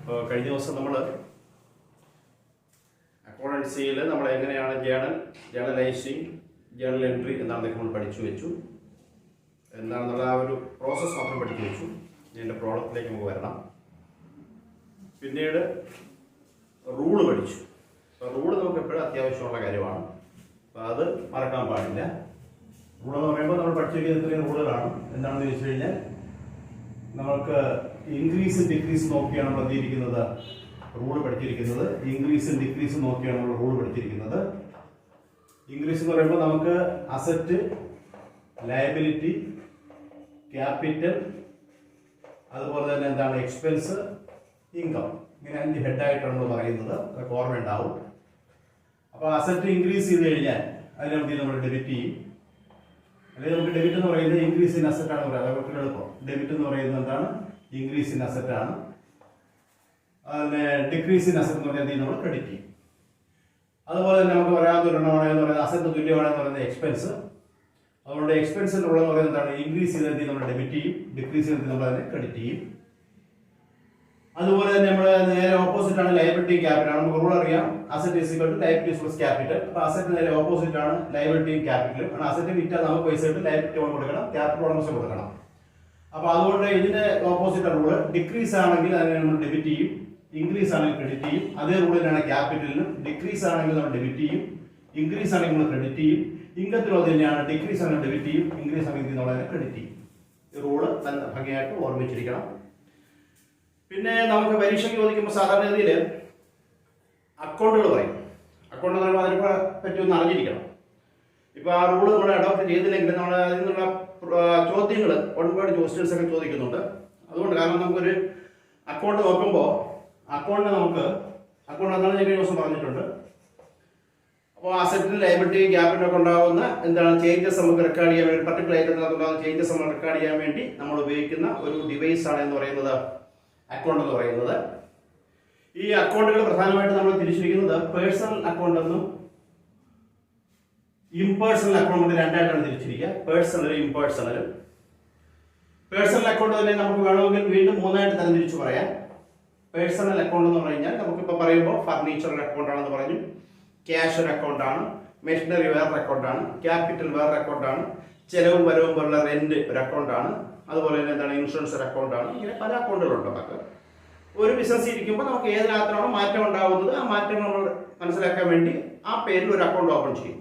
കഴിഞ്ഞ ദിവസം നമ്മൾ അക്കൗണ്ടൻസിയിൽ നമ്മൾ എങ്ങനെയാണ് ജേണലൈസിങ്, ജേണൽ എൻട്രി എന്താണെന്നൊക്കെ നമ്മൾ പഠിച്ചു വെച്ചു. എന്താണെന്നുള്ള ആ ഒരു പ്രോസസ്സ് മാത്രം പഠിച്ചു വെച്ചു. ഇതിൻ്റെ പ്രോഡക്റ്റിലേക്ക് നമുക്ക് വരണം. പിന്നീട് റൂള് പഠിച്ചു. അപ്പോൾ റൂള് നമുക്ക് എപ്പോഴും അത്യാവശ്യമുള്ള കാര്യമാണ്. അപ്പോൾ അത് മറക്കാൻ പാടില്ല. റൂളെന്ന് പറയുമ്പോൾ നമ്മൾ പഠിച്ചിരിക്കുന്ന ഇത്രയും റൂളുകളാണ്. എന്താണെന്ന് ചോദിച്ചു കഴിഞ്ഞാൽ നമുക്ക് ഇൻക്രീസും ഡിക്രീസും നോക്കിയാണ് നമ്മൾ എന്തിരിക്കുന്നത് റൂള് പഠിച്ചിരിക്കുന്നത്. ഇൻക്രീസും ഡിക്രീസും നോക്കിയാണ് നമ്മൾ റൂള് പഠിച്ചിരിക്കുന്നത്. ഇൻക്രീസ് എന്ന് പറയുമ്പോൾ നമുക്ക് അസറ്റ്, ലയബിലിറ്റി, ക്യാപിറ്റൽ, അതുപോലെ തന്നെ എന്താണ് എക്സ്പെൻസ്, ഇൻകം, ഇങ്ങനെ 5 ഹെഡായിട്ടാണ് നമ്മൾ പറയുന്നത്. അതൊക്കെ ഓർമ്മ ഉണ്ടാവും. അപ്പോൾ അസറ്റ് ഇൻക്രീസ് ചെയ്ത് കഴിഞ്ഞാൽ അതിനെ നമ്മൾ ഡെബിറ്റ് ചെയ്യും. അല്ലെങ്കിൽ നമുക്ക് ഡെബിറ്റ് എന്ന് പറയുന്നത് ഇൻക്രീസ് ഇൻ അസറ്റ് ആണ് പറയുക. അതൊക്കെ എളുപ്പം. ഡെബിറ്റ് എന്ന് പറയുന്നത് എന്താണ്? ഇൻക്രീസ് ഇൻ അസറ്റ് ആണ്. അതിനെ ഡിക്രീസ് ഇൻ അസറ്റ് എന്ന് പറഞ്ഞാൽ നമ്മൾ ക്രെഡിറ്റ് ചെയ്യും. അതുപോലെ തന്നെ നമുക്ക് പറയാവുന്ന ഒരു എണ്ണമാണെന്ന് പറയുന്നത് അസറ്റ് തുല്യമാണെന്ന് പറയുന്നത് എക്സ്പെൻസ്. അതുകൊണ്ട് എക്സ്പെൻസിൻ്റെ ഉള്ളതെന്ന് പറയുന്നത് എന്താണ്? ഇൻക്രീസ് ചെയ്ത് നമ്മൾ ഡെബിറ്റ് ചെയ്യും, ഡിക്രീസ് ചെയ്ത് നമ്മൾ അതിനെ ക്രെഡിറ്റ് ചെയ്യും. അതുപോലെ തന്നെ നമ്മൾ നേരെ ഓപ്പോസിറ്റ് ആണ് ലയബിലിറ്റി, ക്യാപിറ്റൽ. നമുക്ക് റൂൾ അറിയാം, asset is equal to liability plus capital. അപ്പോൾ അസറ്റ് നേരെ ഓപ്പോസിറ്റ് ആണ് ലയബിലിറ്റിയും ക്യാപിറ്റലും. കാരണം അസറ്റ് വിറ്റാൽ നമുക്ക് പൈസ കിട്ടും, ലയബിലിറ്റി കൊടുക്കണം, ക്യാപിറ്റൽ ഉടമസ്ഥ കൊടുക്കണം. അപ്പോൾ അതുകൊണ്ട് ഇതിന്റെ ഓപ്പോസിറ്റ് റൂള്. ഡിക്രീസ് ആണെങ്കിൽ അതിനെ നമ്മൾ ഡെബിറ്റ് ചെയ്യും, ഇൻക്രീസ് ആണെങ്കിൽ ക്രെഡിറ്റ് ചെയ്യും. അതേ റൂൾ തന്നെയാണ് ക്യാപിറ്റലിനും. ഡിക്രീസ് ആണെങ്കിൽ നമ്മൾ ഡെബിറ്റ് ചെയ്യും, ഇൻക്രീസ് ആണെങ്കിൽ നമ്മൾ ക്രെഡിറ്റ് ചെയ്യും. ഇൻകത്തിലും അത് തന്നെയാണ്. ഡിക്രീസ് ആണെങ്കിൽ ഡെബിറ്റ് ചെയ്യും, ഇൻക്രീസ് ആണെങ്കിൽ നമ്മൾ അതിനെ ക്രെഡിറ്റ് ചെയ്യും. ഈ റൂള് ഭംഗിയായിട്ട് ഓർമ്മിച്ചിരിക്കണം. പിന്നെ നമുക്ക് പരീക്ഷയ്ക്ക് ചോദിക്കുമ്പോൾ സാധാരണഗതിയിൽ അക്കൗണ്ടുകൾ പറയും. അക്കൗണ്ട് എന്ന് പറയുമ്പോൾ അതിനെ പറ്റി ഒന്ന് അറിഞ്ഞിരിക്കണം. ഇപ്പോൾ ആ റൂള് നമ്മൾ അഡോപ്റ്റ് ചെയ്തില്ലെങ്കിൽ നമ്മൾ അതിൽ നിന്നുള്ള ചോദ്യങ്ങൾ ഒരുപാട് ക്വസ്റ്റ്യൻസ് ഒക്കെ ചോദിക്കുന്നുണ്ട്. അതുകൊണ്ട് കാരണം നമുക്കൊരു അക്കൗണ്ട് നോക്കുമ്പോൾ അക്കൗണ്ട് എന്താണ് ഞാൻ ദിവസം പറഞ്ഞിട്ടുണ്ട്. അപ്പോൾ അസറ്റിന് ലയബിലിറ്റി ക്യാപിറ്റലൊക്കെ ഉണ്ടാകുന്ന എന്താണ് ചേഞ്ചസ് നമുക്ക് റെക്കോർഡ് ചെയ്യാൻ വേണ്ടി, പർട്ടിക്കുലർ ഐറ്റത്തിനകത്തുണ്ടാകുന്ന ചേഞ്ചസ് നമ്മൾ റെക്കോർഡ് ചെയ്യാൻ വേണ്ടി നമ്മൾ ഉപയോഗിക്കുന്ന ഒരു ഡിവൈസ് ആണ് എന്ന് പറയുന്നത് അക്കൗണ്ട് എന്ന് പറയുന്നത്. ഈ അക്കൗണ്ടുകൾ പ്രധാനമായിട്ട് നമ്മൾ തിരിച്ചിരിക്കുന്നത് പേഴ്സണൽ അക്കൗണ്ട് എന്നും ഇംപേഴ്സണൽ അക്കൗണ്ട് രണ്ടായിട്ടാണ് തിരിച്ചിരിക്കുക. പേഴ്സണലും ഇംപേഴ്സണലും. പേഴ്സണൽ അക്കൗണ്ട് തന്നെ നമുക്ക് വേണമെങ്കിൽ വീണ്ടും 3ആയിട്ട് തരംതിരിച്ച് പറയാം. പേഴ്സണൽ അക്കൗണ്ട് എന്ന് പറഞ്ഞാൽ നമുക്കിപ്പോൾ പറയുമ്പോൾ ഫർണിച്ചർ ഒരു അക്കൗണ്ട് ആണെന്ന് പറഞ്ഞു, ക്യാഷ് ഒരു അക്കൗണ്ടാണ്, മെഷീനറി വേറൊരു അക്കൗണ്ടാണ്, ക്യാപിറ്റൽ വേറൊരു അക്കൗണ്ടാണ്, ചെലവും വരവും പോലുള്ള റെന്റ് ഒരു അക്കൗണ്ടാണ്, അതുപോലെ തന്നെ എന്താണ് ഇൻഷുറൻസ് ഒരു അക്കൗണ്ടാണ്. ഇങ്ങനെ പല അക്കൗണ്ടുകളുണ്ട്. നമുക്ക് ഒരു ബിസിനസ് ഇരിക്കുമ്പോൾ നമുക്ക് ഏതിനകത്താണോ മാറ്റം ഉണ്ടാകുന്നത് ആ മാറ്റം നമ്മൾ മനസ്സിലാക്കാൻ വേണ്ടി ആ പേരിൽ ഒരു അക്കൗണ്ട് ഓപ്പൺ ചെയ്യും.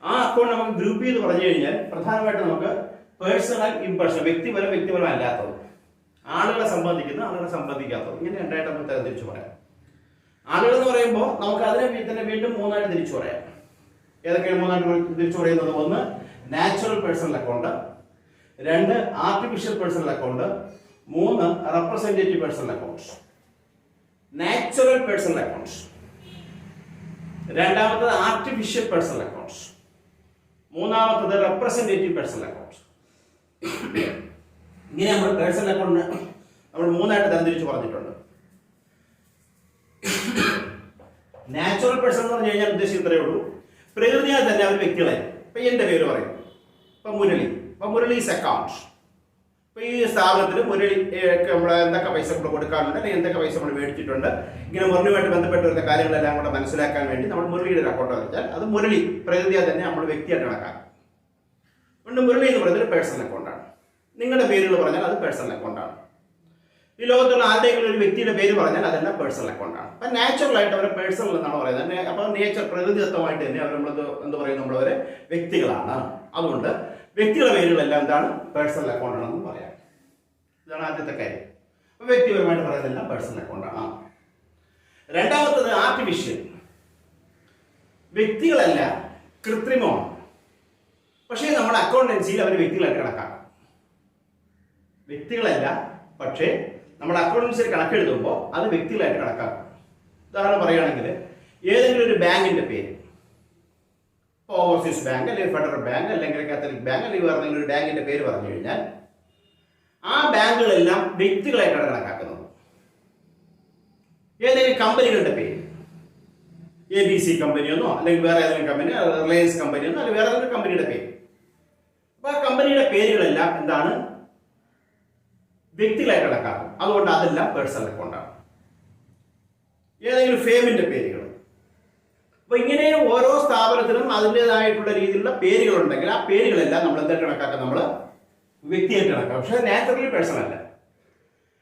ആ അക്കൗണ്ട് നമുക്ക് ഗ്രൂപ്പ് ചെയ്ത് പറഞ്ഞു കഴിഞ്ഞാൽ പ്രധാനമായിട്ട് നമുക്ക് പേഴ്സണൽ, ഇംപേഴ്സണൽ, വ്യക്തിപരം അല്ലാത്തത്, ആളുകളെ സംബന്ധിക്കുന്നത്, ആളുകളെ സംബന്ധിക്കാത്തത്, ഇങ്ങനെ രണ്ടായിട്ട് നമുക്ക് തിരിച്ചു പറയാം. ആളുകൾ എന്ന് പറയുമ്പോൾ നമുക്ക് അതിനെ തന്നെ വീണ്ടും 3ആയിട്ട് തിരിച്ചു പറയാം. ഏതൊക്കെയാണ് 3ആയിട്ട് തിരിച്ചു പറയുന്നത്? 1 natural personal account, 2 artificial personal account, 3 representative personal account. Natural personal account, രണ്ടാമത്തത് ആർട്ടിഫിഷ്യൽ പേഴ്സണൽ അക്കൗണ്ട്, മൂന്നാമത്തത് റെപ്രസെന്റേറ്റീവ് പേഴ്സണൽ അക്കൗണ്ട്. ഇങ്ങനെ നമ്മൾ പേഴ്സണൽ അക്കൗണ്ട് നമ്മൾ 3ആയിട്ട് തരംതിരിച്ച് പറഞ്ഞിട്ടുണ്ട്. നാച്ചുറൽ പേഴ്സൺ എന്ന് പറഞ്ഞു കഴിഞ്ഞാൽ ഉദ്ദേശിച്ച് ഇത്രയേ ഉള്ളൂ. പ്രകൃതിയാൽ തന്നെ അവർ വ്യക്തികളെ. ഇപ്പൊ എന്റെ പേര് പറയും, ഇപ്പൊ മുരളി ഈസ് അക്കൗണ്ട്. ഇപ്പൊ ഈ സ്ഥാപനത്തിൽ മുരളി നമ്മൾ എന്തൊക്കെ പൈസ നമ്മൾ കൊടുക്കാറുണ്ട്, അല്ലെങ്കിൽ എന്തൊക്കെ പൈസ നമ്മൾ മേടിച്ചിട്ടുണ്ട്, ഇങ്ങനെ മുരളിയുമായിട്ട് ബന്ധപ്പെട്ട് വരുന്ന കാര്യങ്ങളെല്ലാം കൂടെ മനസ്സിലാക്കാൻ വേണ്ടി നമ്മൾ മുരളിയുടെ ഒരു അക്കൗണ്ട് വെച്ചാൽ അത് മുരളി പ്രകൃതിയാൽ തന്നെ നമ്മൾ വ്യക്തിയായിട്ട് കണക്കാക്കും. അതുകൊണ്ട് മുരളി എന്ന് പറയുന്നത് ഒരു പേഴ്സണൽ അക്കൗണ്ടാണ്. നിങ്ങളുടെ പേരുകൾ പറഞ്ഞാൽ അത് പേഴ്സണൽ അക്കൗണ്ടാണ്. ഈ ലോകത്തുള്ള ആരുടെയെങ്കിലും ഒരു വ്യക്തിയുടെ പേര് പറഞ്ഞാൽ അതെല്ലാം പേഴ്സണൽ അക്കൗണ്ടാണ്. അപ്പം നാച്ചുറൽ ആയിട്ട് അവരെ പേഴ്സണൽ എന്നാണ് പറയുന്നത്. അപ്പോൾ നേച്ചർ, പ്രകൃതിദത്തമായിട്ട് തന്നെ അവർ നമ്മൾ എന്ത് പറയുന്നത്, നമ്മളവരെ വ്യക്തികളാണ്. അതുകൊണ്ട് വ്യക്തികളുടെ പേരുകളെല്ലാം എന്താണ്? പേഴ്സണൽ അക്കൗണ്ടാണെന്ന് പറയാം. ഇതാണ് ആദ്യത്തെ കാര്യം. അപ്പോൾ വ്യക്തിപരമായിട്ട് പറയുന്നതെല്ലാം പേഴ്സണൽ അക്കൗണ്ടാണ്. രണ്ടാമത്തത് ആർട്ടിഫിഷ്യൽ. വ്യക്തികളല്ല, കൃത്രിമമാണ്. പക്ഷേ നമ്മുടെ അക്കൗണ്ടൻസിയിൽ അവർ വ്യക്തികളായിട്ട് കണക്കാക്കും. വ്യക്തികളല്ല, പക്ഷേ നമ്മുടെ അക്കൗണ്ടൻസിൽ കണക്കെഴുതുമ്പോൾ അത് വ്യക്തികളായിട്ട് കണക്കാക്കും. ഉദാഹരണം പറയുകയാണെങ്കിൽ ഏതെങ്കിലും ഒരു ബാങ്കിന്റെ പേര്, ഓവർസീസ് ബാങ്ക്, അല്ലെങ്കിൽ ഫെഡറൽ ബാങ്ക്, അല്ലെങ്കിൽ കാത്തലിക് ബാങ്ക്, അല്ലെങ്കിൽ വേറെ ഏതെങ്കിലും ഒരു ബാങ്കിന്റെ പേര് പറഞ്ഞു കഴിഞ്ഞാൽ ആ ബാങ്കുകളെല്ലാം വ്യക്തികളായിട്ടാണ് കണക്കാക്കുന്നത്. ഏതെങ്കിലും കമ്പനികളുടെ പേര്, ABC കമ്പനിയെന്നോ അല്ലെങ്കിൽ വേറെ ഏതെങ്കിലും കമ്പനി, റിലയൻസ് കമ്പനിയെന്നോ അല്ലെങ്കിൽ വേറെ ഏതെങ്കിലും കമ്പനിയുടെ പേര്, അപ്പോൾ ആ കമ്പനിയുടെ പേരുകളെല്ലാം എന്താണ്? വ്യക്തികളായിട്ട് കണക്കാക്കും. അതുകൊണ്ട് അതെല്ലാം പേഴ്സണൽ അക്കൗണ്ടാണ്. ഏതെങ്കിലും ഫേമിൻ്റെ പേരുകൾ. അപ്പോൾ ഇങ്ങനെ ഓരോ സ്ഥാപനത്തിനും അതിൻ്റെതായിട്ടുള്ള രീതിയിലുള്ള പേരുകളുണ്ടെങ്കിൽ ആ പേരുകളെല്ലാം നമ്മൾ എന്തായിട്ട് കണക്കാക്കാം? നമ്മൾ വ്യക്തിയായിട്ട് കണക്കാക്കാം. പക്ഷേ നാച്ചുറലി പേഴ്സൺ അല്ല.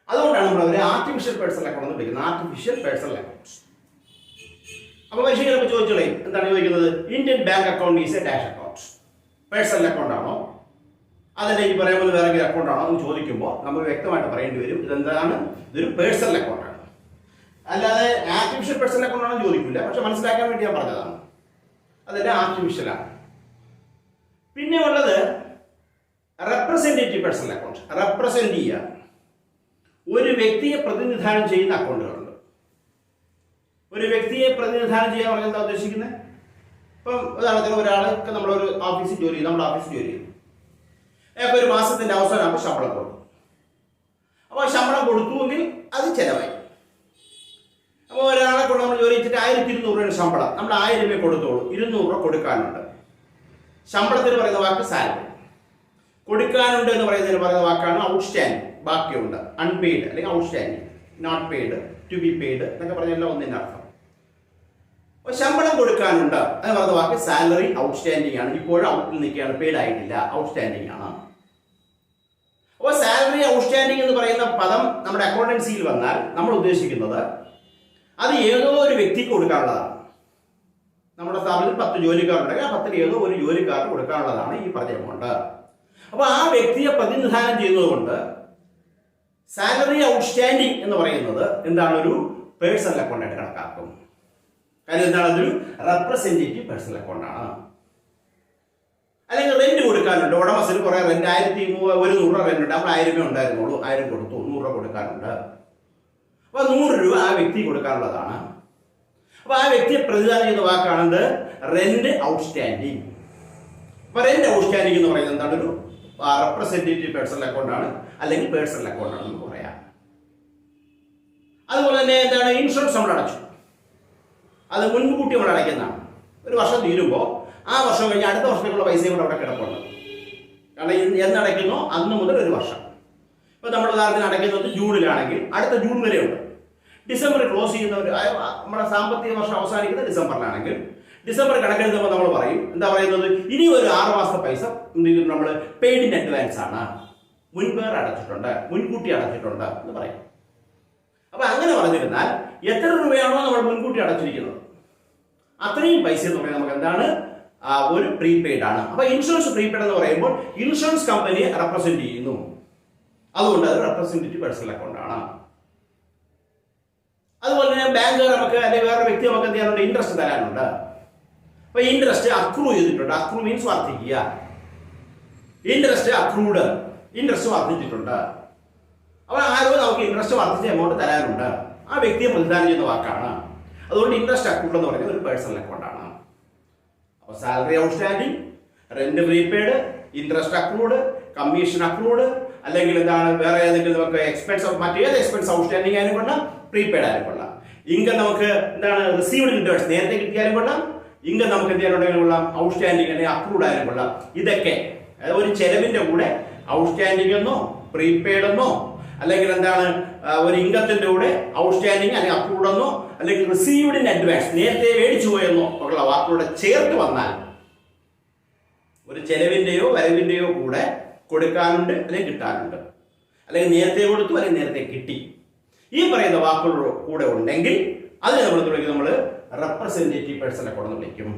അതുകൊണ്ടാണ് നമ്മൾ അവരെ ആർട്ടിഫിഷ്യൽ പേഴ്സണൽ അക്കൗണ്ട് എന്ന് വിളിക്കുന്നത്. Artificial personal accounts. അപ്പോൾ പരീക്ഷകളൊക്കെ ചോദിച്ചോളേ, എന്താണ് ചോദിക്കുന്നത്? Indian bank account is a dash account. Personal account ആണോ, അതല്ല ഈ പറയുമ്പോൾ വേറെ അക്കൗണ്ട് ആണോ എന്ന് ചോദിക്കുമ്പോൾ നമ്മൾ വ്യക്തമായിട്ട് പറയേണ്ടി വരും ഇതെന്താണ്, ഇതൊരു പേഴ്സണൽ അക്കൗണ്ട് ആണ്. അല്ലാതെ ആർട്ടിഫിഷ്യൽ പേഴ്സണൽ അക്കൗണ്ട് ആണെന്ന് ചോദിക്കില്ല. പക്ഷെ മനസ്സിലാക്കാൻ വേണ്ടി ഞാൻ പറഞ്ഞതാണ്, അതിൻ്റെ ആർട്ടിഫിഷ്യലാണ്. പിന്നെ ഉള്ളത് റെപ്രസെൻറ്റേറ്റീവ് പേഴ്സണൽ അക്കൗണ്ട്. റെപ്രസെന്റ് ചെയ്യുക, ഒരു വ്യക്തിയെ പ്രതിനിധാനം ചെയ്യുന്ന അക്കൗണ്ടുകളുണ്ട്. ഒരു വ്യക്തിയെ പ്രതിനിധാനം ചെയ്യാൻ പറഞ്ഞാൽ എന്താ ഉദ്ദേശിക്കുന്നത്? ഇപ്പം ഉദാഹരണത്തിന് ഒരാൾക്ക് നമ്മളൊരു ഓഫീസിൽ ജോലി ചെയ്യും, നമ്മുടെ ഓഫീസിൽ ജോലി ചെയ്യും. അയാൾക്ക് ഒരു മാസത്തിൻ്റെ അവസാനമാകുമ്പോൾ ശമ്പളം കൊടുക്കും. അപ്പോൾ ശമ്പളം കൊടുത്തുവെങ്കിൽ അത് ചിലവായി. അപ്പോൾ ഒരാളെ കൊണ്ട് നമ്മൾ ജോലി ചെയ്തിട്ട് 1200 രൂപയുടെ ശമ്പളം, നമ്മൾ 1000 രൂപ കൊടുത്തോളൂ, 200 രൂപ കൊടുക്കാനുണ്ട്. ശമ്പളത്തിന് പറയുന്ന വാക്ക് സാലറി. കൊടുക്കാനുണ്ട് എന്ന് പറയുന്ന വാക്കാണ് ഔട്ട്സ്റ്റാൻഡിങ്. ബാക്കിയുണ്ട്, അൺപെയ്ഡ് അല്ലെങ്കിൽ outstanding, not paid, to be paid എന്നൊക്കെ പറഞ്ഞല്ല ഒന്നിൻ്റെ അർത്ഥം. അപ്പോൾ ശമ്പളം കൊടുക്കാനുണ്ട് എന്ന് പറയുന്ന വാക്ക് സാലറി ഔട്ട്സ്റ്റാൻഡിങ് ആണ്. ഇപ്പോഴും ഔട്ടിൽ നിൽക്കുകയാണ്, പെയ്ഡ് ആയിട്ടില്ല, ഔട്ട്സ്റ്റാൻഡിങ് ആണ്. അപ്പോൾ സാലറി ഔട്ട്സ്റ്റാൻഡിങ് എന്ന് പറയുന്ന പദം നമ്മുടെ അക്കൗണ്ടൻസിയിൽ വന്നാൽ നമ്മൾ ഉദ്ദേശിക്കുന്നത് അത് ഏതോ ഒരു വ്യക്തിക്ക് കൊടുക്കാനുള്ളതാണ്. നമ്മുടെ സ്ഥാപനത്തിൽ 10 ജോലിക്കാരുണ്ടെങ്കിൽ ആ 10 ഏതോ ഒരു ജോലിക്കാർക്ക് കൊടുക്കാനുള്ളതാണ് ഈ പറഞ്ഞ എമൗണ്ട്. അപ്പോൾ ആ വ്യക്തിയെ പ്രതിനിധാനം ചെയ്യുന്നതുകൊണ്ട് സാലറി ഔട്ട്സ്റ്റാൻഡിങ് എന്ന് പറയുന്നത് എന്താണ്, ഒരു പേഴ്സണൽ അക്കൗണ്ടായിട്ട് കണക്കാക്കും. കാര്യം എന്താണ്, അതൊരു റെപ്രസെൻറ്റേറ്റീവ് പേഴ്സണൽ അക്കൗണ്ടാണ്. അല്ലെങ്കിൽ റെന്റ് കൊടുക്കാനുണ്ട്, ഉടമസ്ഥന് കുറേ റെന്റ് 1100 രൂപ റെന്റ് ഉണ്ട്, നമ്മൾ 1000 രൂപ ഉണ്ടായിരുന്നുള്ളൂ, 1000 കൊടുത്തു, 100 രൂപ കൊടുക്കാനുണ്ട്. അപ്പോൾ 100 രൂപ ആ വ്യക്തി കൊടുക്കാനുള്ളതാണ്. അപ്പോൾ ആ വ്യക്തിയെ പ്രതിനിധാനം ചെയ്യുന്ന വാക്കാണെന്ത്, റെന്റ് ഔട്ട്സ്റ്റാൻഡിങ്. അപ്പോൾ റെന്റ് ഔട്ട്സ്റ്റാൻഡിങ് എന്ന് പറയുന്നത് എന്താണ്, ഒരു റെപ്രസെൻറ്റേറ്റീവ് പേഴ്സണൽ അക്കൗണ്ട് ആണ്, അല്ലെങ്കിൽ പേഴ്സണൽ അക്കൗണ്ട് ആണെന്ന് പറയാം. അതുപോലെ തന്നെ എന്താണ്, ഇൻഷുറൻസ് നമ്മൾ അടച്ചു, അത് മുൻകൂട്ടി നമ്മൾ അടയ്ക്കുന്നതാണ്. ഒരു വർഷം തീരുമ്പോൾ ആ വർഷം കഴിഞ്ഞ് അടുത്ത വർഷത്തേക്കുള്ള പൈസയും കൂടെ അവിടെ കിടപ്പുണ്ട്. കാരണം എന്നടയ്ക്കുന്നോ അന്ന് മുതൽ ഒരു വർഷം. ഇപ്പോൾ നമ്മൾ ഉദാഹരണത്തിന് അടയ്ക്കുന്നത് ജൂണിലാണെങ്കിൽ അടുത്ത ജൂൺ വരെ ഉണ്ട്. ഡിസംബറിൽ ക്ലോസ് ചെയ്യുന്നവർ, നമ്മുടെ സാമ്പത്തിക വർഷം അവസാനിക്കുന്ന ഡിസംബറിലാണെങ്കിൽ ഡിസംബർ കണക്കെടുക്കുമ്പോൾ നമ്മൾ പറയും, എന്താ പറയുന്നത്, ഇനി ഒരു 6 മാസത്തെ പൈസ നമ്മൾ പെയ്ഡ് ഇൻ അഡ്വാൻസ് ആണ്, മുൻപേർ അടച്ചിട്ടുണ്ട്, മുൻകൂട്ടി അടച്ചിട്ടുണ്ട് എന്ന് പറയും. അപ്പോൾ അങ്ങനെ പറഞ്ഞിരുന്നാൽ എത്ര രൂപയാണോ നമ്മൾ മുൻകൂട്ടി അടച്ചിരിക്കുന്നത് അത്രയും പൈസ എന്ന് പറയുന്നത് നമുക്ക് എന്താണ്, ഒരു പ്രീപെയ്ഡ് ആണ്. അപ്പോൾ ഇൻഷുറൻസ് പ്രീപെയ്ഡ് എന്ന് പറയുമ്പോൾ ഇൻഷുറൻസ് കമ്പനിയെ റെപ്രസെന്റ് ചെയ്യുന്നു, അതുകൊണ്ട് അത് റെപ്രസെന്റേറ്റീവ് പേഴ്സണൽ അക്കൗണ്ട് ആണ്. അതുപോലെ തന്നെ ബാങ്കുകാർ നമുക്ക് അല്ലെങ്കിൽ വേറെ വ്യക്തി നമുക്ക് എന്ത് ചെയ്യാനുണ്ട്, ഇൻട്രസ്റ്റ് തരാനുണ്ട്. അപ്പോൾ ഇൻട്രസ്റ്റ് അക്രൂ ചെയ്തിട്ടുണ്ട്. അക്രൂ മീൻസ് വർദ്ധിക്കുക. ഇൻട്രസ്റ്റ് അക്രൂഡ്, ഇൻട്രസ്റ്റ് വർദ്ധിച്ചിട്ടുണ്ട്. അപ്പോൾ ആരോ നമുക്ക് ഇൻട്രസ്റ്റ് വർദ്ധിച്ച എമൗണ്ട് തരാനുണ്ട്, ആ വ്യക്തിയെ പ്രതിദാനം ചെയ്യുന്ന വാക്കാണ്. അതുകൊണ്ട് ഇൻട്രസ്റ്റ് അക്രൂഡ് എന്ന് പറയുന്നത് ഒരു പേഴ്സണൽ അക്കൗണ്ട് ആണ്. അപ്പോൾ salary outstanding, rent prepaid, interest accrued, commission accrued, അല്ലെങ്കിൽ എന്താണ് വേറെ ഏതെങ്കിലും നമുക്ക് എക്സ്പെൻസ്, മറ്റേത് എക്സ്പെൻസ് ഔട്ട്സ്റ്റാൻഡിങ് ആയാലും കൊള്ളാം, പ്രീപെയ്ഡ് ആയാലും കൊള്ളാം. ഇൻകം നമുക്ക് എന്താണ് റിസീവ്ഡ് ഇൻട്രസ്റ്റ് നേരത്തെ കിട്ടിയാലും കൊള്ളാം, ഇൻകം നമുക്ക് എന്ത് ചെയ്യാനുണ്ടെങ്കിലും കൊള്ളാം, ഔട്ട്സ്റ്റാൻഡിങ് അല്ലെങ്കിൽ അക്രൂഡ് ആയാലും കൊള്ളാം. ഇതൊക്കെ ഒരു ചെലവിന്റെ കൂടെ ഔട്ട്സ്റ്റാൻഡിംഗ് എന്നോ പ്രീപെയ്ഡ് എന്നോ അല്ലെങ്കിൽ എന്താണ് ഒരു ഇൻകത്തിന്റെ കൂടെ ഔട്ട്സ്റ്റാൻഡിംഗ് അല്ലെങ്കിൽ അക്രൂഡ് എന്നോ അല്ലെങ്കിൽ റിസീവ്ഡ് ഇൻ അഡ്വാൻസ് നേരത്തെ മേടിച്ചു പോയെന്നോ ഉള്ള വാക്കുകളുടെ ചേർത്ത് വന്നാൽ ഒരു ചെലവിന്റെയോ വരവിന്റെയോ കൂടെ കൊടുക്കാനുണ്ട് അല്ലെങ്കിൽ കിട്ടാനുണ്ട്, അല്ലെങ്കിൽ നേരത്തെ കൊടുത്തു അല്ലെങ്കിൽ നേരത്തെ കിട്ടി, ഈ പറയുന്ന വാക്കുകളുടെ കൂടെ ഉണ്ടെങ്കിൽ അതിനെ നമ്മൾ വിളിക്കും, നമ്മൾ റെപ്രസെന്റേറ്റീവ് പേഴ്സണൽ അക്കൗണ്ട് എന്ന് വിളിക്കും.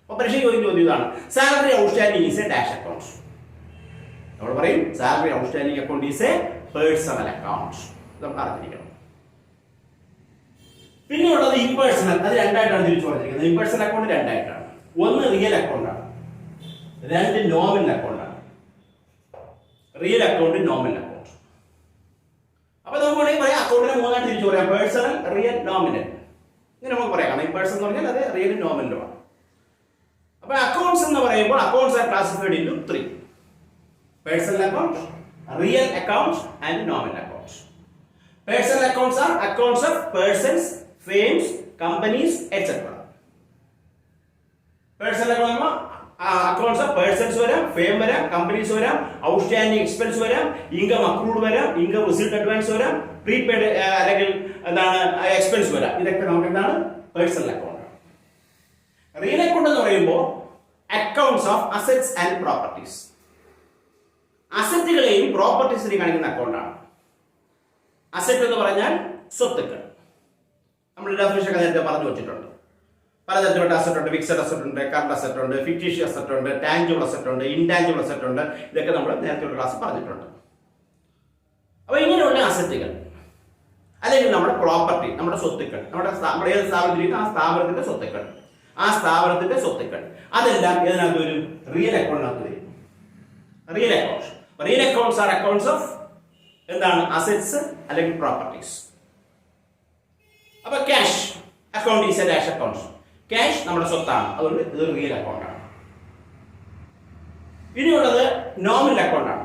അപ്പോൾ പരീക്ഷയ്ക്ക് ചോദ്യം ഇതാണ്, salary outstanding is a dash account. നമ്മൾ പറയും salary outstanding account is a personal account. നമുക്ക് അറിഞ്ഞിരിക്കണം. പിന്നെയുള്ളത് ഇംപേഴ്സണൽ, അത് രണ്ടായിട്ടാണ് തിരിച്ചു പറഞ്ഞിരിക്കുന്നത്. ഇംപേഴ്സണൽ അക്കൗണ്ട് രണ്ടായിട്ടാണ്. ഒന്ന് റിയൽ അക്കൗണ്ടാണ്, രണ്ട് നോമിനൽ അക്കൗണ്ടാണ്. Real account, nominal account. അപ്പൊ നമുക്ക് വേണമെങ്കിൽ പറയാം അക്കൗണ്ടിനെ മൂന്നായിട്ട് തിരിച്ചു പറയാം, പേഴ്സണൽ, റിയൽ, നോമിനൽ. ഇങ്ങനെ നമുക്ക് പറയാം. കാരണം ഈ പേഴ്സൺ എന്ന് പറഞ്ഞാൽ അത് റിയലും നോമിനലുമാണ്. അപ്പൊ അക്കൗണ്ട്സ് എന്ന് പറയുമ്പോൾ accounts are classified into 3: personal account, real account and nominal account. Personal accounts are accounts of persons, firms, companies etcetera. Personal account accounts of persons വരാം, ഫേം വരാം, കമ്പനീസ് വരാം, ഔട്ട്സ്റ്റാൻഡിംഗ് എക്സ്പെൻസ് വരാം, ഇൻകം അക്രൂഡ് വരാം, income received advance വരാം, prepaid അല്ലെങ്കിൽ എന്താണ് expense വരാം. ഇതൊക്കെ നമുക്ക് എന്താണ് പേഴ്സണൽ അക്കൗണ്ട്. റിയൽ അക്കൗണ്ട് എന്ന് പറയുമ്പോൾ accounts of assets and properties, അസറ്റുകളെയും പ്രോപ്പർട്ടീസിനെയും കാണിക്കുന്ന അക്കൗണ്ടാണ്. അസറ്റ് എന്ന് പറഞ്ഞാൽ സ്വത്തുക്കൾ. നമ്മൾ ഡെഫിനിഷൻ നേരത്തെ പറഞ്ഞു വെച്ചിട്ടുണ്ട്. പലതരത്തിലുള്ള അസറ്റ് ഉണ്ട്. ഫിക്സഡ് അസറ്റ് ഉണ്ട്, കറണ്ട് അസറ്റ് ഉണ്ട്, ഫിക്റ്റീഷ്യസ് അസറ്റ് ഉണ്ട്, ടാഞ്ചിബിൾ അസറ്റ് ഉണ്ട്, ഇൻടാഞ്ചിബിൾ അസറ്റ് ഉണ്ട്. ഇതൊക്കെ നമ്മൾ നേരത്തെ ക്ലാസ് പറഞ്ഞിട്ടുണ്ട്. അപ്പോൾ ഇങ്ങനെയുള്ള അസറ്റുകൾ അല്ലെങ്കിൽ നമ്മുടെ പ്രോപ്പർട്ടി, നമ്മുടെ സ്വത്തുക്കൾ, നമ്മുടെ ഏത് സ്ഥാപനത്തിലേക്ക് ആ സ്ഥാപനത്തിന്റെ സ്വത്തുക്കൾ, ആ സ്ഥാപനത്തിന്റെ സ്വത്തുക്കൾ അതെല്ലാം ഇതിനകത്ത് വരും, റിയൽ അക്കൗണ്ടിനകത്ത് വരും. Real accounts. Real accounts are accounts of എന്താണ് അസറ്റ്സ് അല്ലെങ്കിൽ പ്രോപ്പർട്ടീസ്. അപ്പൊ cash account is a dash accounts. Cash നമ്മുടെ സ്വത്താണ്, അതുകൊണ്ട് ഇത് റിയൽ അക്കൗണ്ടാണ്. ഇനിയുള്ളത് നോമിനൽ അക്കൗണ്ടാണ്.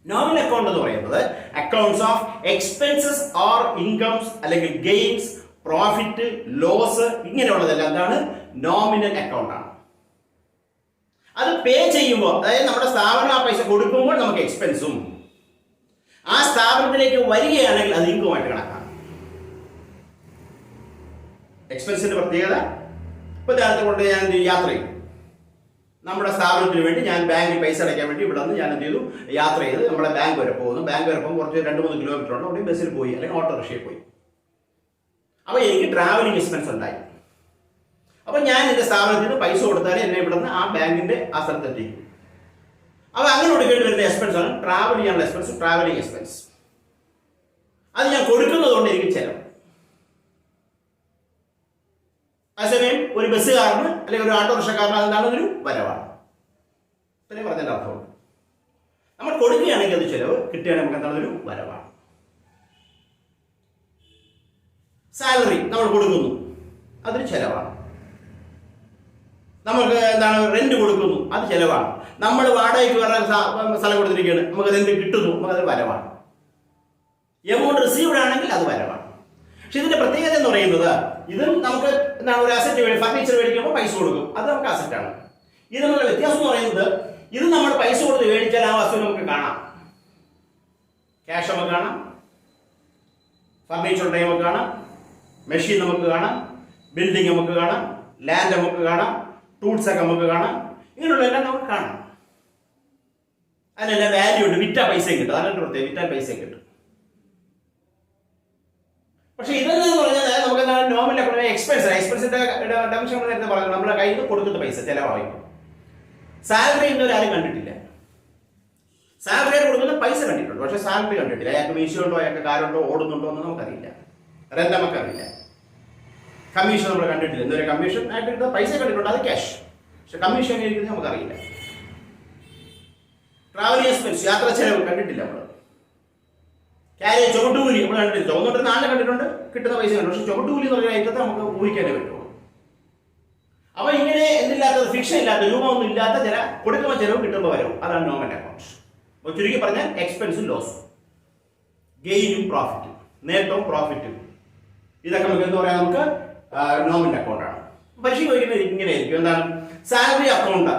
നോമിനൽ അക്കൗണ്ട് എന്ന് പറയുന്നത് accounts of expenses or incomes അല്ലെങ്കിൽ ഗെയിൻസ്, പ്രോഫിറ്റ്, ലോസ്, ഇങ്ങനെയുള്ളതെല്ലാം എന്താണ് നോമിനൽ അക്കൗണ്ടാണ്. അത് പേ ചെയ്യുമ്പോൾ, അതായത് നമ്മുടെ സ്ഥാപനം ആ പൈസ കൊടുക്കുമ്പോൾ നമുക്ക് എക്സ്പെൻസും, ആ സ്ഥാപനത്തിലേക്ക് വരികയാണെങ്കിൽ അത് ഇൻകമായിട്ട് കണക്കാണ്. എക്സ്പെൻസിന്റെ പ്രത്യേകത, ഇപ്പൊ നേരത്തെ കൊണ്ട് ഞാൻ യാത്ര ചെയ്തു, നമ്മുടെ സ്ഥാപനത്തിന് വേണ്ടി ഞാൻ ബാങ്കിൽ പൈസ അടയ്ക്കാൻ വേണ്ടി ഇവിടെ നിന്ന് ഞാൻ എന്ത് ചെയ്തു, യാത്ര ചെയ്ത് നമ്മുടെ ബാങ്ക് വരെ പോകുന്നു. ബാങ്ക് വരെ പോകുമ്പോൾ കുറച്ച് 2-3 കിലോമീറ്റർ ഉണ്ട്, അവിടെ ബസ്സിൽ പോയി അല്ലെങ്കിൽ ഓട്ടോറിക്ഷയിൽ പോയി. അപ്പോൾ എനിക്ക് ട്രാവലിംഗ് എക്സ്പെൻസ് ഉണ്ടായി. അപ്പോൾ ഞാൻ എൻ്റെ സ്ഥാപനത്തിൽ നിന്ന് പൈസ കൊടുത്താൽ എന്നെ ഇവിടെ നിന്ന് ആ ബാങ്കിന്റെ ആ സ്ഥലത്തെത്തിക്കും. അപ്പോൾ അങ്ങനെ കൊടുക്കേണ്ടി വരുന്ന എക്സ്പെൻസ് ആണ് ട്രാവൽ ചെയ്യാനുള്ള എക്സ്പെൻസ്, ട്രാവലിംഗ് എക്സ്പെൻസ്. അത് ഞാൻ കൊടുക്കുന്നത് കൊണ്ട് എനിക്ക് ചെലവ്. അതേസമയം ഒരു ബസ്സുകാരന് അല്ലെങ്കിൽ ഒരു ഓട്ടോറിക്ഷക്കാരന് അതെന്താണ്, ഒരു വരവാണ്. ഇത്രയും പറഞ്ഞതിൻ്റെ അർത്ഥമുണ്ട്. നമ്മൾ കൊടുക്കുകയാണെങ്കിൽ അത് ചെലവ്, കിട്ടുകയാണെങ്കിൽ നമുക്ക് എന്താണ്, ഒരു വരവാണ്. സാലറി നമ്മൾ കൊടുക്കുന്നു, അതൊരു ചെലവാണ്. നമുക്ക് എന്താണ് റെന്റ് കൊടുക്കുന്നു, അത് ചെലവാണ്. നമ്മൾ വാടകയ്ക്ക് വേറെ സ്ഥലം കൊടുത്തിരിക്കുകയാണ്, നമുക്ക് റെന്റ് കിട്ടുന്നു, നമുക്കതൊരു വരവാണ്. എമൗണ്ട് റിസീവ്ഡ് ആണെങ്കിൽ അത് വരവാണ്. പക്ഷെ ഇതിന്റെ പ്രത്യേകത എന്ന് പറയുന്നത്, ഇതും നമുക്ക് എന്താണ് ഒരു അസറ്റ് ഫർണിച്ചർ മേടിക്കുമ്പോൾ പൈസ കൊടുക്കും, അത് നമുക്ക് അസറ്റാണ്. ഇത് തമ്മിലുള്ള വ്യത്യാസം എന്ന് പറയുന്നത്, ഇത് നമ്മൾ പൈസ കൊടുത്ത് മേടിച്ചാൽ ആ വസ്തു നമുക്ക് കാണാം, ക്യാഷ് നമുക്ക് കാണാം, ഫർണിച്ചർ നമുക്ക് കാണാം, മെഷീൻ നമുക്ക് കാണാം, ബിൽഡിംഗ് നമുക്ക് കാണാം, ലാൻഡ് നമുക്ക് കാണാം, ടൂൾസ് ഒക്കെ നമുക്ക് കാണാം, ഇങ്ങനെയുള്ള എല്ലാം നമുക്ക് കാണാം. അതിനെല്ലാം വാല്യൂ ഉണ്ട്, വിറ്റാൽ പൈസയും കിട്ടും, അതിൻ്റെ പ്രത്യേകം വിറ്റാൽ പൈസയും കിട്ടും. പക്ഷെ ഇതെന്ന് പറഞ്ഞാൽ നമുക്ക് എന്താണ് നോമിനൽ അക്കൗണ്ട് എക്സ്പെൻസ്. എക്സ്പെൻസിന്റെ ഡെഫിനിഷൻ നേരത്തെ പറഞ്ഞു, നമ്മുടെ കയ്യിൽ നിന്ന് കൊടുക്കുന്ന പൈസ ചിലവാകും. സാലറി ഇന്നൊരു ആരും കണ്ടിട്ടില്ല. സാലറി കൊടുക്കുന്ന പൈസ കണ്ടിട്ടുണ്ട്, പക്ഷെ സാലറി കണ്ടിട്ടില്ല. അയാൾക്ക് വീശുണ്ടോ, അയാൾക്ക് കാറുണ്ടോ, ഓടുന്നുണ്ടോ എന്ന് നമുക്കറിയില്ല. റെന്റ് നമുക്കറിയില്ല. കമ്മീഷൻ നമ്മൾ കണ്ടിട്ടില്ല. ഇന്നൊരു കമ്മീഷൻ ആയിട്ട് പൈസ കണ്ടിട്ടുണ്ട്, അത് ക്യാഷ്. പക്ഷെ കമ്മീഷൻ എങ്ങനെ ഇരിക്കുന്നത് നമുക്കറിയില്ല. ട്രാവലിംഗ് എക്സ്പെൻസ്, യാത്രാ ചെലവ് കണ്ടിട്ടില്ല നമ്മൾ. കാര്യം ചുമട്ടുകൂലി നമ്മൾ കണ്ടിട്ടില്ല. ചുമന്നിട്ട് നാളെ കണ്ടിട്ടുണ്ട്, കിട്ടുന്ന പൈസ കണ്ടു. പക്ഷെ ചുമട്ടുകൂലി എന്ന് പറഞ്ഞ ഐറ്റത്തെ നമുക്ക് ഊഹിക്കാനേ പറ്റുള്ളൂ. അപ്പൊ ഇങ്ങനെ എന്തില്ലാത്തത്, ഫിക്ഷൻ ഇല്ലാത്ത, രൂപമൊന്നും ഇല്ലാത്ത ചില കൊടുക്കുമ്പോൾ ചെലവ് കിട്ടുമ്പോൾ വരും, അതാണ് നോമിനൽ അക്കൗണ്ട്സ്. അപ്പോൾ ചുരുക്കി പറഞ്ഞാൽ എക്സ്പെൻസും ലോസും, ഗെയിനും പ്രോഫിറ്റും, നേട്ടവും പ്രോഫിറ്റും, ഇതൊക്കെ നമുക്ക് എന്താ പറയാ, നമുക്ക് നോമിനൽ അക്കൗണ്ടാണ്. പരീക്ഷ ചോദിക്കുന്നത് ഇങ്ങനെ ആയിരിക്കും, എന്താണ് സാലറി അക്കൗണ്ട്,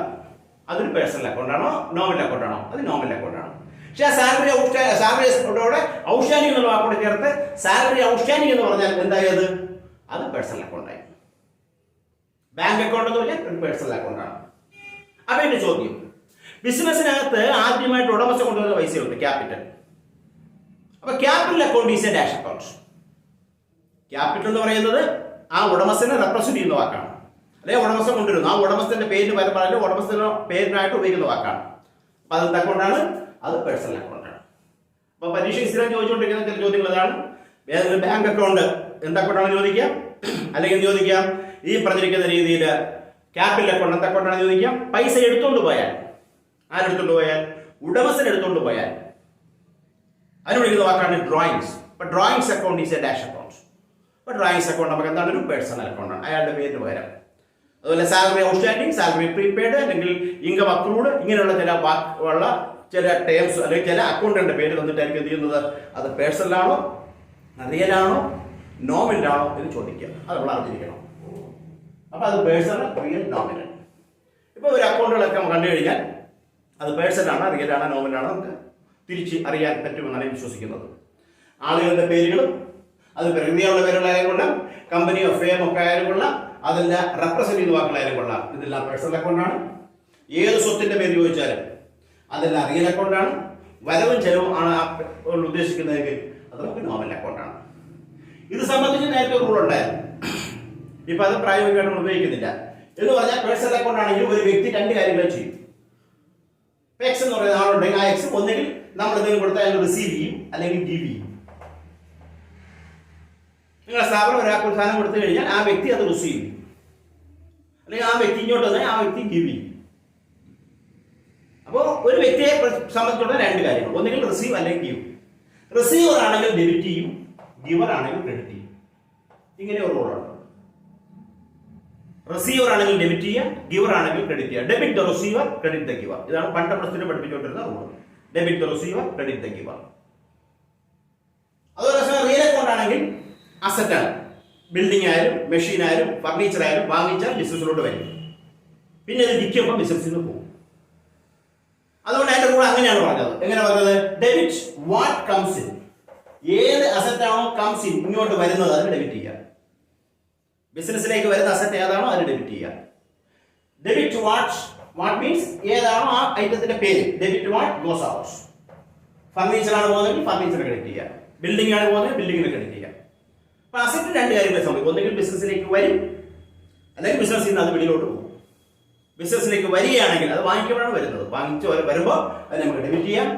അതൊരു പേഴ്സണൽ അക്കൗണ്ടാണോ നോമിനൽ അക്കൗണ്ടാണോ? അത് നോമിനൽ അക്കൗണ്ടാണ്. പക്ഷെ ആ സാലറി ഔട്ട്സ്റ്റാൻഡിംഗ് ഔട്ട്സ്റ്റാൻഡിംഗ് എന്നുള്ള വാക്കോടെ ചേർത്ത് സാലറി ഔട്ട്സ്റ്റാൻഡിംഗ് എന്ന് പറഞ്ഞാൽ എന്തായത്, അത് പേഴ്സണൽ അക്കൗണ്ടായി. ബാങ്ക് അക്കൗണ്ട് എന്ന് പറഞ്ഞാൽ ഒരു പേഴ്സണൽ അക്കൗണ്ടാണ്. അപ്പൊ എന്റെ ചോദ്യം, ബിസിനസ്സിനകത്ത് ആദ്യമായിട്ട് ഉടമസ്ഥ കൊണ്ടുവരുന്ന പൈസയുണ്ട്, ക്യാപിറ്റൽ. അപ്പൊ capital account is a dash account. Capital എന്ന് പറയുന്നത് ആ ഉടമസ്ഥനെ റെപ്രസെന്റ് ചെയ്യുന്ന വാക്കാണ്, അല്ലെങ്കിൽ ഉടമസ്ഥ കൊണ്ടുവരുന്നു, ആ ഉടമസ്ഥന്റെ പേരിന് പരമായിട്ട് ഉടമസ്ഥന്റെ പേരിനായിട്ട് ഉപയോഗിക്കുന്ന വാക്കാണ്. അപ്പൊ അത് എന്ത് അക്കൗണ്ടാണ്? അത് പേഴ്സണൽ അക്കൗണ്ടാണ്. അപ്പൊ പരീക്ഷ സ്ഥിരം ചോദിച്ചുകൊണ്ടിരിക്കുന്ന ചില ചോദ്യങ്ങൾ ഇതാണ്. ഏതെങ്കിലും ബാങ്ക് അക്കൗണ്ട് എന്ത് അക്കൗണ്ടാണ് ചോദിക്കാം, അല്ലെങ്കിൽ ചോദിക്കാം ഈ പറഞ്ഞിരിക്കുന്ന രീതിയിൽ ക്യാപിറ്റൽ അക്കൗണ്ട് എന്ത് അക്കൗണ്ടാണ് ചോദിക്കാം. പൈസ എടുത്തുകൊണ്ട് പോയാൽ, ആരെടുത്തുകൊണ്ട് പോയാൽ, ഉടമസ്ഥൻ എടുത്തുകൊണ്ട് പോയാൽ അതിന് വിളിക്കുന്ന വാക്കാണ് ഡ്രോയിങ്സ്. അപ്പൊ drawings account is a dash account. അപ്പൊ ഡ്രോയിങ്സ് അക്കൗണ്ട് നമുക്ക് എന്താണ്, ഒരു പേഴ്സണൽ അക്കൗണ്ടാണ്, അയാളുടെ പേരിന് പകരം. അതുപോലെ സാലറി ഔട്ട്സ്റ്റാൻഡിംഗ്, സാലറി പ്രീപെയ്ഡ്, അല്ലെങ്കിൽ ഇൻകം അക്രൂഡ്, ഇങ്ങനെയുള്ള ചില ടേംസ് അല്ലെങ്കിൽ ചില അക്കൗണ്ടിന്റെ പേര് തന്നിട്ടായിരിക്കും എന്ത് ചെയ്യുന്നത്, അത് പേഴ്സണലാണോ, റിയലാണോ, നോമിനലാണോ എന്ന് ചോദിക്കുക. അത് നമ്മൾ അറിഞ്ഞിരിക്കണം. അപ്പൊ അത് പേഴ്സണൽ, റിയൽ, നോമിനൽ. ഇപ്പൊ ഒരു അക്കൗണ്ടുകളൊക്കെ നമ്മൾ കണ്ടു കഴിഞ്ഞാൽ അത് പേഴ്സണലാണ്, റിയലാണ്, നോമിനലാണ് നമുക്ക് തിരിച്ച് അറിയാൻ പറ്റുമെന്നാണ് ഞാൻ വിശ്വസിക്കുന്നത്. ആളുകളുടെ പേരുകളും അത് പ്രകൃതിയുള്ള പേരുകളായാലും കൊള്ളാം, കമ്പനിയോ ഫേം ഒക്കെ ആയാലും കൊള്ളാം, അതല്ല റെപ്രസെന്റ് ചെയ്ത വാക്കുകളായാലും കൊള്ളാം. ഇതെല്ലാം പേഴ്സണൽ അക്കൗണ്ടാണ്. ഏത് സ്വത്തിന്റെ പേര് ചോദിച്ചാലും അതെല്ലാം റിയൽ അക്കൗണ്ടാണ്. വരവും ചെലവും ആണ് ഉദ്ദേശിക്കുന്നതെങ്കിൽ അത് നമുക്ക് നോർമൽ അക്കൗണ്ടാണ്. ഇത് സംബന്ധിച്ച് നേരത്തെ റൂൾ ഉണ്ടായിരുന്നു. ഇപ്പൊ അത് പ്രായോഗികമായിട്ട് നമ്മൾ ഉപയോഗിക്കുന്നില്ല. എന്ന് പറഞ്ഞാൽ പേഴ്സണൽ അക്കൗണ്ട് ആണെങ്കിൽ ഒരു വ്യക്തി രണ്ട് കാര്യങ്ങൾ ചെയ്യും. എക്സ് എന്ന് പറയുന്ന ആളുണ്ടെങ്കിൽ ആ എക്സ് ഒന്നെങ്കിൽ നമ്മൾ എന്തെങ്കിലും കൊടുത്താൽ അയാൾ റിസീവ് ചെയ്യും, അല്ലെങ്കിൽ ഗിവ് ചെയ്യും. നിങ്ങളുടെ സ്ഥാപനം ഒരാൾക്ക് ഒരു സാധനം കൊടുത്തു കഴിഞ്ഞാൽ ആ വ്യക്തി അത് റിസീവ് ചെയ്യും, അല്ലെങ്കിൽ ആ വ്യക്തി ഇങ്ങോട്ട് വന്നാൽ ആ വ്യക്തി ഗിവ് ചെയ്യും. അപ്പോൾ ഒരു വ്യക്തിയെ സംബന്ധിച്ചുള്ള രണ്ട് കാര്യങ്ങൾ, ഒന്നുകിൽ റിസീവ് അല്ലെങ്കിൽ ഗിവ്. റിസീവർ ആണെങ്കിൽ ഡെബിറ്റ് ചെയ്യും, ഗിവർ ആണെങ്കിൽ ക്രെഡിറ്റ് ചെയ്യും. ഇങ്ങനെ ഒരു റോളാണ്. റിസീവർ ആണെങ്കിൽ ഡെബിറ്റ് ചെയ്യുക, ഗിവർ ആണെങ്കിൽ ക്രെഡിറ്റ് ചെയ്യുക. Debit the receiver, credit the giver. ഇതാണ് പണ്ട് പ്ലസ് പഠിപ്പിച്ചുകൊണ്ടിരുന്ന rule. Debit the receiver, credit the giver. അതുപോലെ റിയൽ അക്കൗണ്ട് ആണെങ്കിൽ അസറ്റ് ആണ്. ബിൽഡിംഗ് ആയാലും മെഷീൻ ആയാലും ഫർണിച്ചർ ആയാലും വാങ്ങിച്ചാൽ ബിസിനസ്സിലോട്ട് വരും, പിന്നെ ഇത് വിൽക്കുമ്പോൾ ബിസിനസ്സിൽ നിന്ന് പോകും. അതുകൊണ്ട് അതിന്റെ റൂൾ അങ്ങനെയാണ് പറഞ്ഞത്. എങ്ങനെ പറഞ്ഞത്? Debit what comes in. ഏത് അസറ്റ് ആണോ കംസ് ഇൻ, ഇങ്ങോട്ട് വരുന്നത്, അതിന് ഡെബിറ്റ് ചെയ്യുക. ബിസിനസ്സിലേക്ക് വരുന്ന അസറ്റ് ഏതാണോ അതിന് ഡെബിറ്റ് ചെയ്യുക. ഡെബിറ്റ് വാട്ട് മീൻസ് ഏതാണോ ആ ഐറ്റത്തിന്റെ പേര്. Debit what goes out. Furniture ആണ് പോകുന്നതെങ്കിൽ ഫർണിച്ചർ ക്രെഡിറ്റ് ചെയ്യുക, ബിൽഡിംഗ് ആണ് പോകുന്നത് ബിൽഡിംഗിന് ക്രെഡിറ്റ് ചെയ്യുക. അപ്പൊ അസറ്റ് രണ്ട് കാര്യങ്ങളെ സംബന്ധിക്കും. ഒന്നെങ്കിൽ ബിസിനസ്സിലേക്ക് വരും, അല്ലെങ്കിൽ ബിസിനസ്സിൽ നിന്ന് അത് വെളിയിലോട്ട് പോകും. ബിസിനസ്സിലേക്ക് വരികയാണെങ്കിൽ അത് വാങ്ങിക്കുമ്പോഴാണ് വരുന്നത്. വാങ്ങിച്ച് വരുമ്പോൾ അത് നമുക്ക് ഡെബിറ്റ് ചെയ്യാം,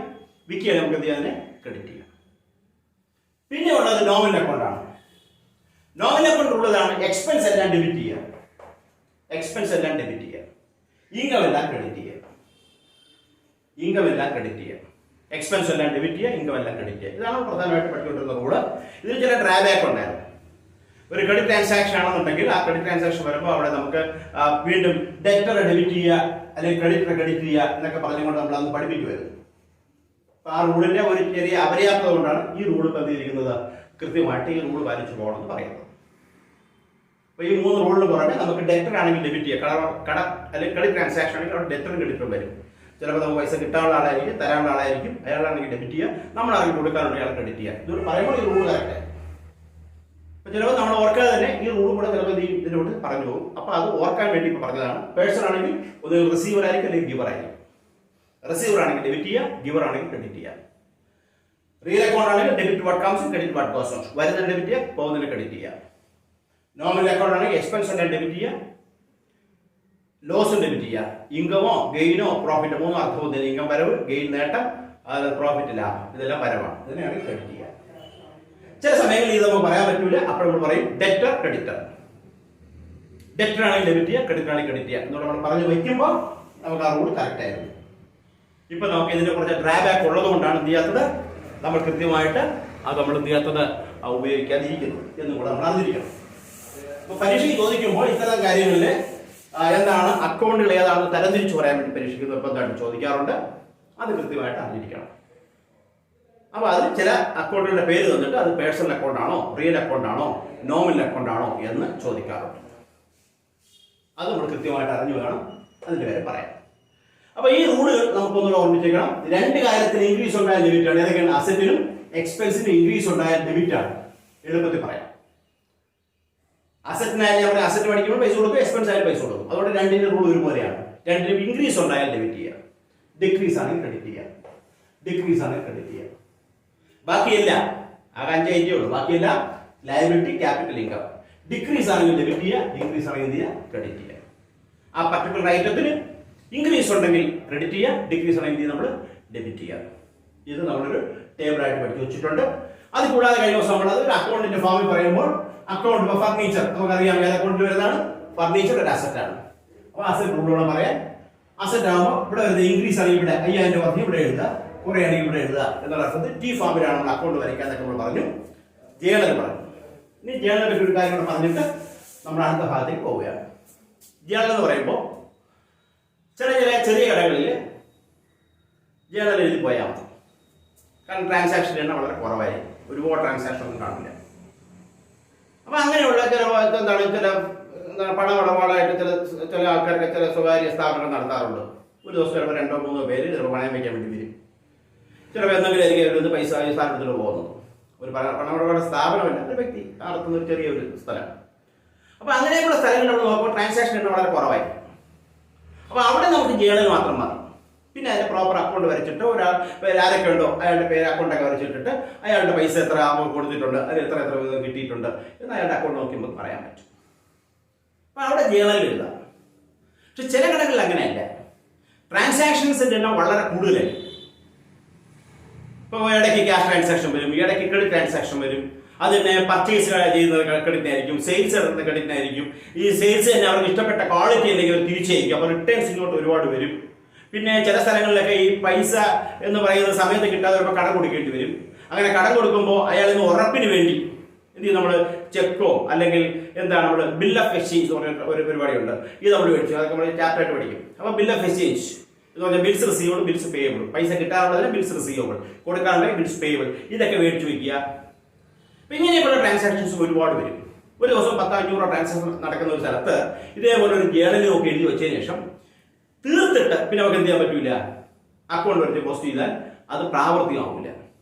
വിൽക്കുകയാണെങ്കിൽ നമുക്ക് എന്ത് ചെയ്യാം, അതിനെ ക്രെഡിറ്റ് ചെയ്യാം. പിന്നെ ഉള്ളത് നോമിനൽ അക്കൗണ്ട് ആണ്. നോമിനൽ അക്കൗണ്ട് ഉള്ളതാണ് എക്സ്പെൻസ് എല്ലാം ഡെബിറ്റ് ചെയ്യുക, എക്സ്പെൻസ് എല്ലാം ഡെബിറ്റ് ചെയ്യുക, ഇൻകം എല്ലാം ക്രെഡിറ്റ് ചെയ്യുക. ഇൻകം എല്ലാം ക്രെഡിറ്റ് ചെയ്യുക, എക്സ്പെൻസ് എല്ലാം ഡെബിറ്റ് ചെയ്യുക, ഇൻകം എല്ലാം ക്രെഡിറ്റ് ചെയ്യുക. ഇതാണ് പ്രധാനമായിട്ട് പഠിച്ചുകൊണ്ടിരുന്ന റൂള്. ഇതിൽ ചില ഡ്രാബാക്ക് ഉണ്ടായിരുന്നു. ഒരു ക്രെഡിറ്റ് ട്രാൻസാക്ഷൻ ആണെന്നുണ്ടെങ്കിൽ ആ ക്രെഡിറ്റ് ട്രാൻസാക്ഷൻ വരുമ്പോൾ അവിടെ നമുക്ക് വീണ്ടും ഡെറ്ററെ ഡെബിറ്റ് ചെയ്യുക, അല്ലെങ്കിൽ ക്രെഡിറ്ററെ ക്രെഡിറ്റ് ചെയ്യുക എന്നൊക്കെ പറഞ്ഞുകൊണ്ട് നമ്മൾ അന്ന് പഠിപ്പിക്കുമായിരുന്നു. അപ്പൊ ആ റൂളിന്റെ ഒരു ചെറിയ അപര്യാപ്തത കൊണ്ടാണ് ഈ റൂൾ ബന്ധിച്ചിരിക്കുന്നത്. കൃത്യമായിട്ട് ഈ റൂൾ പാലിച്ചു പോകണമെന്ന് പറയുന്നത്. അപ്പൊ ഈ മൂന്ന് റൂളിന് പുറമെ നമുക്ക് ഡെറ്റർ ആണെങ്കിൽ ഡെബിറ്റ് ചെയ്യുക, കട അല്ലെങ്കിൽ ക്രെഡിറ്റ് ട്രാൻസാക്ഷൻ ആണെങ്കിൽ അവിടെ ഡെറ്ററും ക്രെഡിറ്ററും വരും. ചിലപ്പോൾ നമുക്ക് പൈസ കിട്ടാനുള്ള ആളായിരിക്കും, തരാനുള്ള ആളായിരിക്കും, അയാളാണെങ്കിൽ ഡെബിറ്റ് ചെയ്യുക, നമ്മളാണെങ്കിൽ കൊടുക്കാനുള്ള അയാൾ ക്രെഡിറ്റ് ചെയ്യുക. ഇതൊരു പറയുമ്പോൾ ഈ റൂൾ കറക്റ്റ്. അപ്പൊ ചിലപ്പോൾ നമ്മൾ ഓർക്കാതെ തന്നെ ഈ റൂൾ കൂടെ ചിലപ്പോൾ ഇതിനോട് പറഞ്ഞു പോകും. അപ്പൊ അത് ഓർക്കാൻ വേണ്ടി ഇപ്പൊ പറഞ്ഞതാണ്. പേഴ്സൺ ആണെങ്കിൽ ഒന്ന് റിസീവർ ആയിരിക്കും, അല്ലെങ്കിൽ ഗിവർ ആയിരിക്കും. റിസീവർ ആണെങ്കിൽ ഡെബിറ്റ് ചെയ്യുക, ഗിവർ ആണെങ്കിൽ ക്രെഡിറ്റ് ചെയ്യുക. റിയൽ അക്കൗണ്ട് ആണെങ്കിൽ debit what comes, credit what goes out. വരുന്നതിന് ഡെബിറ്റ് ചെയ്യുക, പോകുന്നതിന് ക്രെഡിറ്റ് ചെയ്യുക. നോമിനൽ അക്കൗണ്ട് ആണെങ്കിൽ എക്സ്പെൻസ് എല്ലാം ഡെബിറ്റ് ചെയ്യുക, ലോസും ഡെബിറ്റ് ചെയ്യുക. ഇൻകമോ ഗെയിനോ പ്രോഫിറ്റ്, മൂന്ന് അർത്ഥവും. ഇൻകം വരവ്, ഗെയിൻ നേട്ടം, പ്രോഫിറ്റ് ലാഭം, ഇതെല്ലാം വരവാണ്. ഇതിനെയാണ് ക്രെഡിറ്റ് ചെയ്യുക. ചില സമയങ്ങളിൽ ഇത് നമുക്ക് പറയാൻ പറ്റൂല. അപ്പോൾ നമ്മൾ പറയും ഡെറ്റർ ക്രെഡിറ്റർ. ഡെറ്റർ ആണെങ്കിൽ ഡെബിറ്റ് ചെയ്യുക, ക്രെഡിറ്റർ ആണെങ്കിൽ ക്രെഡിറ്റ് ചെയ്യുക എന്നോട് നമ്മൾ പറഞ്ഞു വയ്ക്കുമ്പോൾ നമുക്ക് ആ റൂൾ കറക്റ്റ് ആയിരുന്നു. ഇപ്പൊ നമുക്ക് ഇതിനെ കുറച്ച് ഡ്രാബാക്ക് ഉള്ളത് കൊണ്ടാണ് എന്ത് ചെയ്യാത്തത്, നമ്മൾ കൃത്യമായിട്ട് അത് നമ്മൾ എന്ത് ചെയ്യാത്തത് ഉപയോഗിക്കാതിരിക്കുന്നു എന്നും കൂടെ നമ്മൾ അറിഞ്ഞിരിക്കണം. അപ്പൊ പരീക്ഷയ്ക്ക് ചോദിക്കുമ്പോൾ ഇത്തരം കാര്യങ്ങളിൽ എന്താണ് അക്കൗണ്ടുകൾ ഏതാണെന്ന് തരംതിരിച്ച് പറയാൻ വേണ്ടി പരീക്ഷയ്ക്ക് നിർബന്ധമായിട്ട് ചോദിക്കാറുണ്ട്. അത് കൃത്യമായിട്ട് അറിഞ്ഞിരിക്കണം. അപ്പൊ അതിൽ ചില അക്കൗണ്ടുകളുടെ പേര് തന്നിട്ട് അത് പേഴ്സണൽ അക്കൗണ്ട് ആണോ, റിയൽ അക്കൗണ്ട് ആണോ, നോമിനൽ അക്കൗണ്ട് ആണോ എന്ന് ചോദിക്കാറുണ്ട്. അത് നമ്മൾ കൃത്യമായിട്ട് അറിഞ്ഞു വേണം അതിന്റെ പേര് പറയാം. അപ്പൊ ഈ റൂളുകൾ നമുക്കൊന്നുകൂടെ ഓർമ്മിച്ചേക്കണം. രണ്ട് കാര്യത്തിന് ഇൻക്രീസ് ഉണ്ടായാൽ ഡെബിറ്റ് ആണ്. ഏതൊക്കെയാണ്? അസറ്റിനും എക്സ്പെൻസിനും ഇൻക്രീസ് ഉണ്ടായാൽ ഡെബിറ്റ് ആണ്. എളുപ്പത്തിൽ പറയാം. അസറ്റിനായാലും നമ്മൾ അസറ്റ് പഠിക്കുമ്പോൾ പൈസ കൊടുക്കും, എക്സ്പെൻസ് ആയാലും പൈസ കൊടുക്കും. അതുകൊണ്ട് രണ്ടിന്റെ റൂൾ ഒരുപോലെയാണ്. രണ്ടിനും ഇൻക്രീസ് ഉണ്ടായാൽ ഡെബിറ്റ് ചെയ്യുക, ഡിക്രീസ് ആണെങ്കിൽ ക്രെഡിറ്റ് ചെയ്യുക, ഡിക്രീസ് ആണെങ്കിൽ ക്രെഡിറ്റ് ചെയ്യുക. ബാക്കിയല്ല ആകെ 5 ഐറ്റേ ഉള്ളൂ. ബാക്കിയല്ല ലയബിലിറ്റി, ക്യാപിറ്റൽ, ഇൻകം. ഡിക്രീസ് ആണെങ്കിൽ ഡെബിറ്റ് ചെയ്യുക, ഇൻക്രീസ് ആണെങ്കിൽ എന്ത് ചെയ്യുക, ക്രെഡിറ്റ് ചെയ്യുക. ആ പർട്ടിക്കുലർ ഐറ്റത്തിന് ഇൻക്രീസ് ഉണ്ടെങ്കിൽ ക്രെഡിറ്റ് ചെയ്യുക, ഡിക്രീസ് ആണെങ്കിൽ നമ്മൾ ഡെബിറ്റ് ചെയ്യുക. ഇത് നമ്മളൊരു ടേബിൾ ആയിട്ട് പഠിച്ചു വെച്ചിട്ടുണ്ട്. അത് കൂടാതെ കഴിഞ്ഞ ദിവസം നമ്മൾ ഒരു അക്കൗണ്ടിന്റെ ഫോമിൽ പറയുമ്പോൾ അക്കൗണ്ട് ഇപ്പോൾ ഫർണിച്ചർ നമുക്കറിയാം ഏത് അക്കൗണ്ടിൽ വരുന്നതാണ്. ഫർണിച്ചർ ഒരു അസറ്റ് ആണ്. അപ്പോൾ അസറ്റ് റൂളോടെ പറയാം. അസറ്റ് ആകുമ്പോൾ ഇവിടെ വരുന്നത് ഇൻക്രീസ് ആണെങ്കിൽ ഇവിടെ 5000 രൂപ ഇവിടെ എഴുതുക, കുറയാണെങ്കിൽ ഇവിടെ എഴുതുക എന്നുള്ള അർത്ഥത്തിൽ ടി ഫോമിലാണ് നമ്മൾ അക്കൗണ്ട് വരയ്ക്കാന്നൊക്കെ നമ്മൾ പറഞ്ഞു. ജേണൽ പറഞ്ഞു. ഇനി ജേണലിന്റെ ഒരു കാര്യം കൂടെ പറഞ്ഞിട്ട് നമ്മൾ അടുത്ത ഭാഗത്തേക്ക് പോവുകയാണ്. ജേണൽ എന്ന് പറയുമ്പോൾ ചെറിയ കടകളിൽ ജേണൽ എഴുതി പോയാൽ മതി. കാരണം ട്രാൻസാക്ഷൻ എണ്ണം വളരെ കുറവായിരിക്കും, ഒരുപാട് ട്രാൻസാക്ഷൻ ഒന്നും കാണില്ല. അപ്പൊ അങ്ങനെയുള്ള ചില പണമിടപാടായിട്ട് ചില ആൾക്കാർക്ക് ചില സ്വകാര്യ സ്ഥാപനങ്ങൾ നടത്താറുണ്ട്. ഒരു ദിവസം ചിലപ്പോൾ 2-3 പേര് ചിലപ്പോൾ പണയം വയ്ക്കാൻ വേണ്ടി വരും. ചിലപ്പോൾ എന്തെങ്കിലും ആയിരിക്കും പൈസ ഈ സ്ഥാപനത്തിൽ പോകുന്നത്. ഒരു പണമിടപാട് സ്ഥാപനമല്ല, ഒരു വ്യക്തി നടത്തുന്ന ഒരു ചെറിയൊരു സ്ഥലം. അപ്പോൾ അങ്ങനെയുള്ള സ്ഥലങ്ങൾ നമ്മൾ നോക്കുമ്പോൾ ട്രാൻസാക്ഷൻ എണ്ണം വളരെ കുറവായിരിക്കും. അപ്പോൾ അവിടെ നമുക്ക് ജേണൽ മാത്രം മതി. പിന്നെ അതിൻ്റെ പ്രോപ്പർ അക്കൗണ്ട് വരച്ചിട്ട് ആരൊക്കെ ഉണ്ടോ അയാളുടെ പേര് അക്കൗണ്ടൊക്കെ വരച്ചിട്ടിട്ട് അയാളുടെ പൈസ എത്ര കൊടുത്തിട്ടുണ്ട്, അതിൽ എത്ര വീതം കിട്ടിയിട്ടുണ്ട് എന്ന് അയാളുടെ അക്കൗണ്ട് നോക്കുമ്പോൾ പറയാൻ പറ്റും. അപ്പോൾ അവിടെ ജേണൽ എഴുതാം. പക്ഷെ ചില കടകളിൽ അങ്ങനെയല്ല, ട്രാൻസാക്ഷൻസിൻ്റെ എണ്ണം വളരെ കൂടുതലായിരിക്കും. ഇപ്പോൾ ഇടയ്ക്ക് ക്യാഷ് ട്രാൻസാക്ഷൻ വരും, ഇടയ്ക്ക് ക്രെഡിറ്റ് ട്രാൻസാക്ഷൻ വരും. അതിനെ പർച്ചേസ് ചെയ്യുന്നത് ക്രെഡിറ്റിനായിരിക്കും, സെയിൽസ് നടത്തുന്ന ക്രെഡിറ്റിനായിരിക്കും. ഈ സെയിൽസ് തന്നെ അവർക്ക് ഇഷ്ടപ്പെട്ട ക്വാളിറ്റി അല്ലെങ്കിൽ തിരിച്ചായിരിക്കും. അപ്പോൾ റിട്ടേൺസ് ഇങ്ങോട്ട് ഒരുപാട് വരും. പിന്നെ ചില സ്ഥലങ്ങളിലൊക്കെ ഈ പൈസ എന്ന് പറയുന്ന സമയത്ത് കിട്ടാതെ വരുമ്പോൾ കടം കൊടുക്കേണ്ടി വരും. അങ്ങനെ കടം കൊടുക്കുമ്പോൾ അയാളിന്ന് ഉറപ്പിന് വേണ്ടി എന്ത് ചെയ്യും, നമ്മൾ ചെക്കോ അല്ലെങ്കിൽ എന്താണ് നമ്മൾ ബിൽ ഓഫ് എക്സ്ചേഞ്ച് എന്ന് പറഞ്ഞ ഒരു പരിപാടിയുണ്ട്. ഇത് നമ്മൾ മേടിച്ചു, അതൊക്കെ നമ്മൾ ചാപ്റ്ററായിട്ട് പഠിക്കും. അപ്പോൾ ബിൽ ഓഫ് എക്സ്ചേഞ്ച് എന്ന് പറഞ്ഞാൽ ബിൽസ് റിസീവബിൾ, ബിൽസ് പേയബിൾ. പൈസ കിട്ടാറുള്ളതിന് ബിൽസ് റിസീവബിൾ, കൊടുക്കാറുണ്ടെങ്കിൽ ബിൽസ് പേയബിൾ. ഇതൊക്കെ മേടിച്ചു വയ്ക്കുക. അപ്പം ഇങ്ങനെയുള്ള ട്രാൻസാക്ഷൻസ് ഒരുപാട് വരും. ഒരു ദിവസം 10-500 ട്രാൻസാക്ഷൻ നടക്കുന്ന ഒരു സ്ഥലത്ത് ഇതേപോലെ ഒരു ജേണലിൽ ഒക്കെ എഴുതി വെച്ചതിന് ശേഷം തീർത്തിട്ട് പിന്നെ നമുക്ക് എന്ത് ചെയ്യാൻ പറ്റില്ല, അക്കൗണ്ട് വരച്ച് പോസ്റ്റ് ചെയ്താൽ അത് പ്രാവർത്തികമാവില്ല.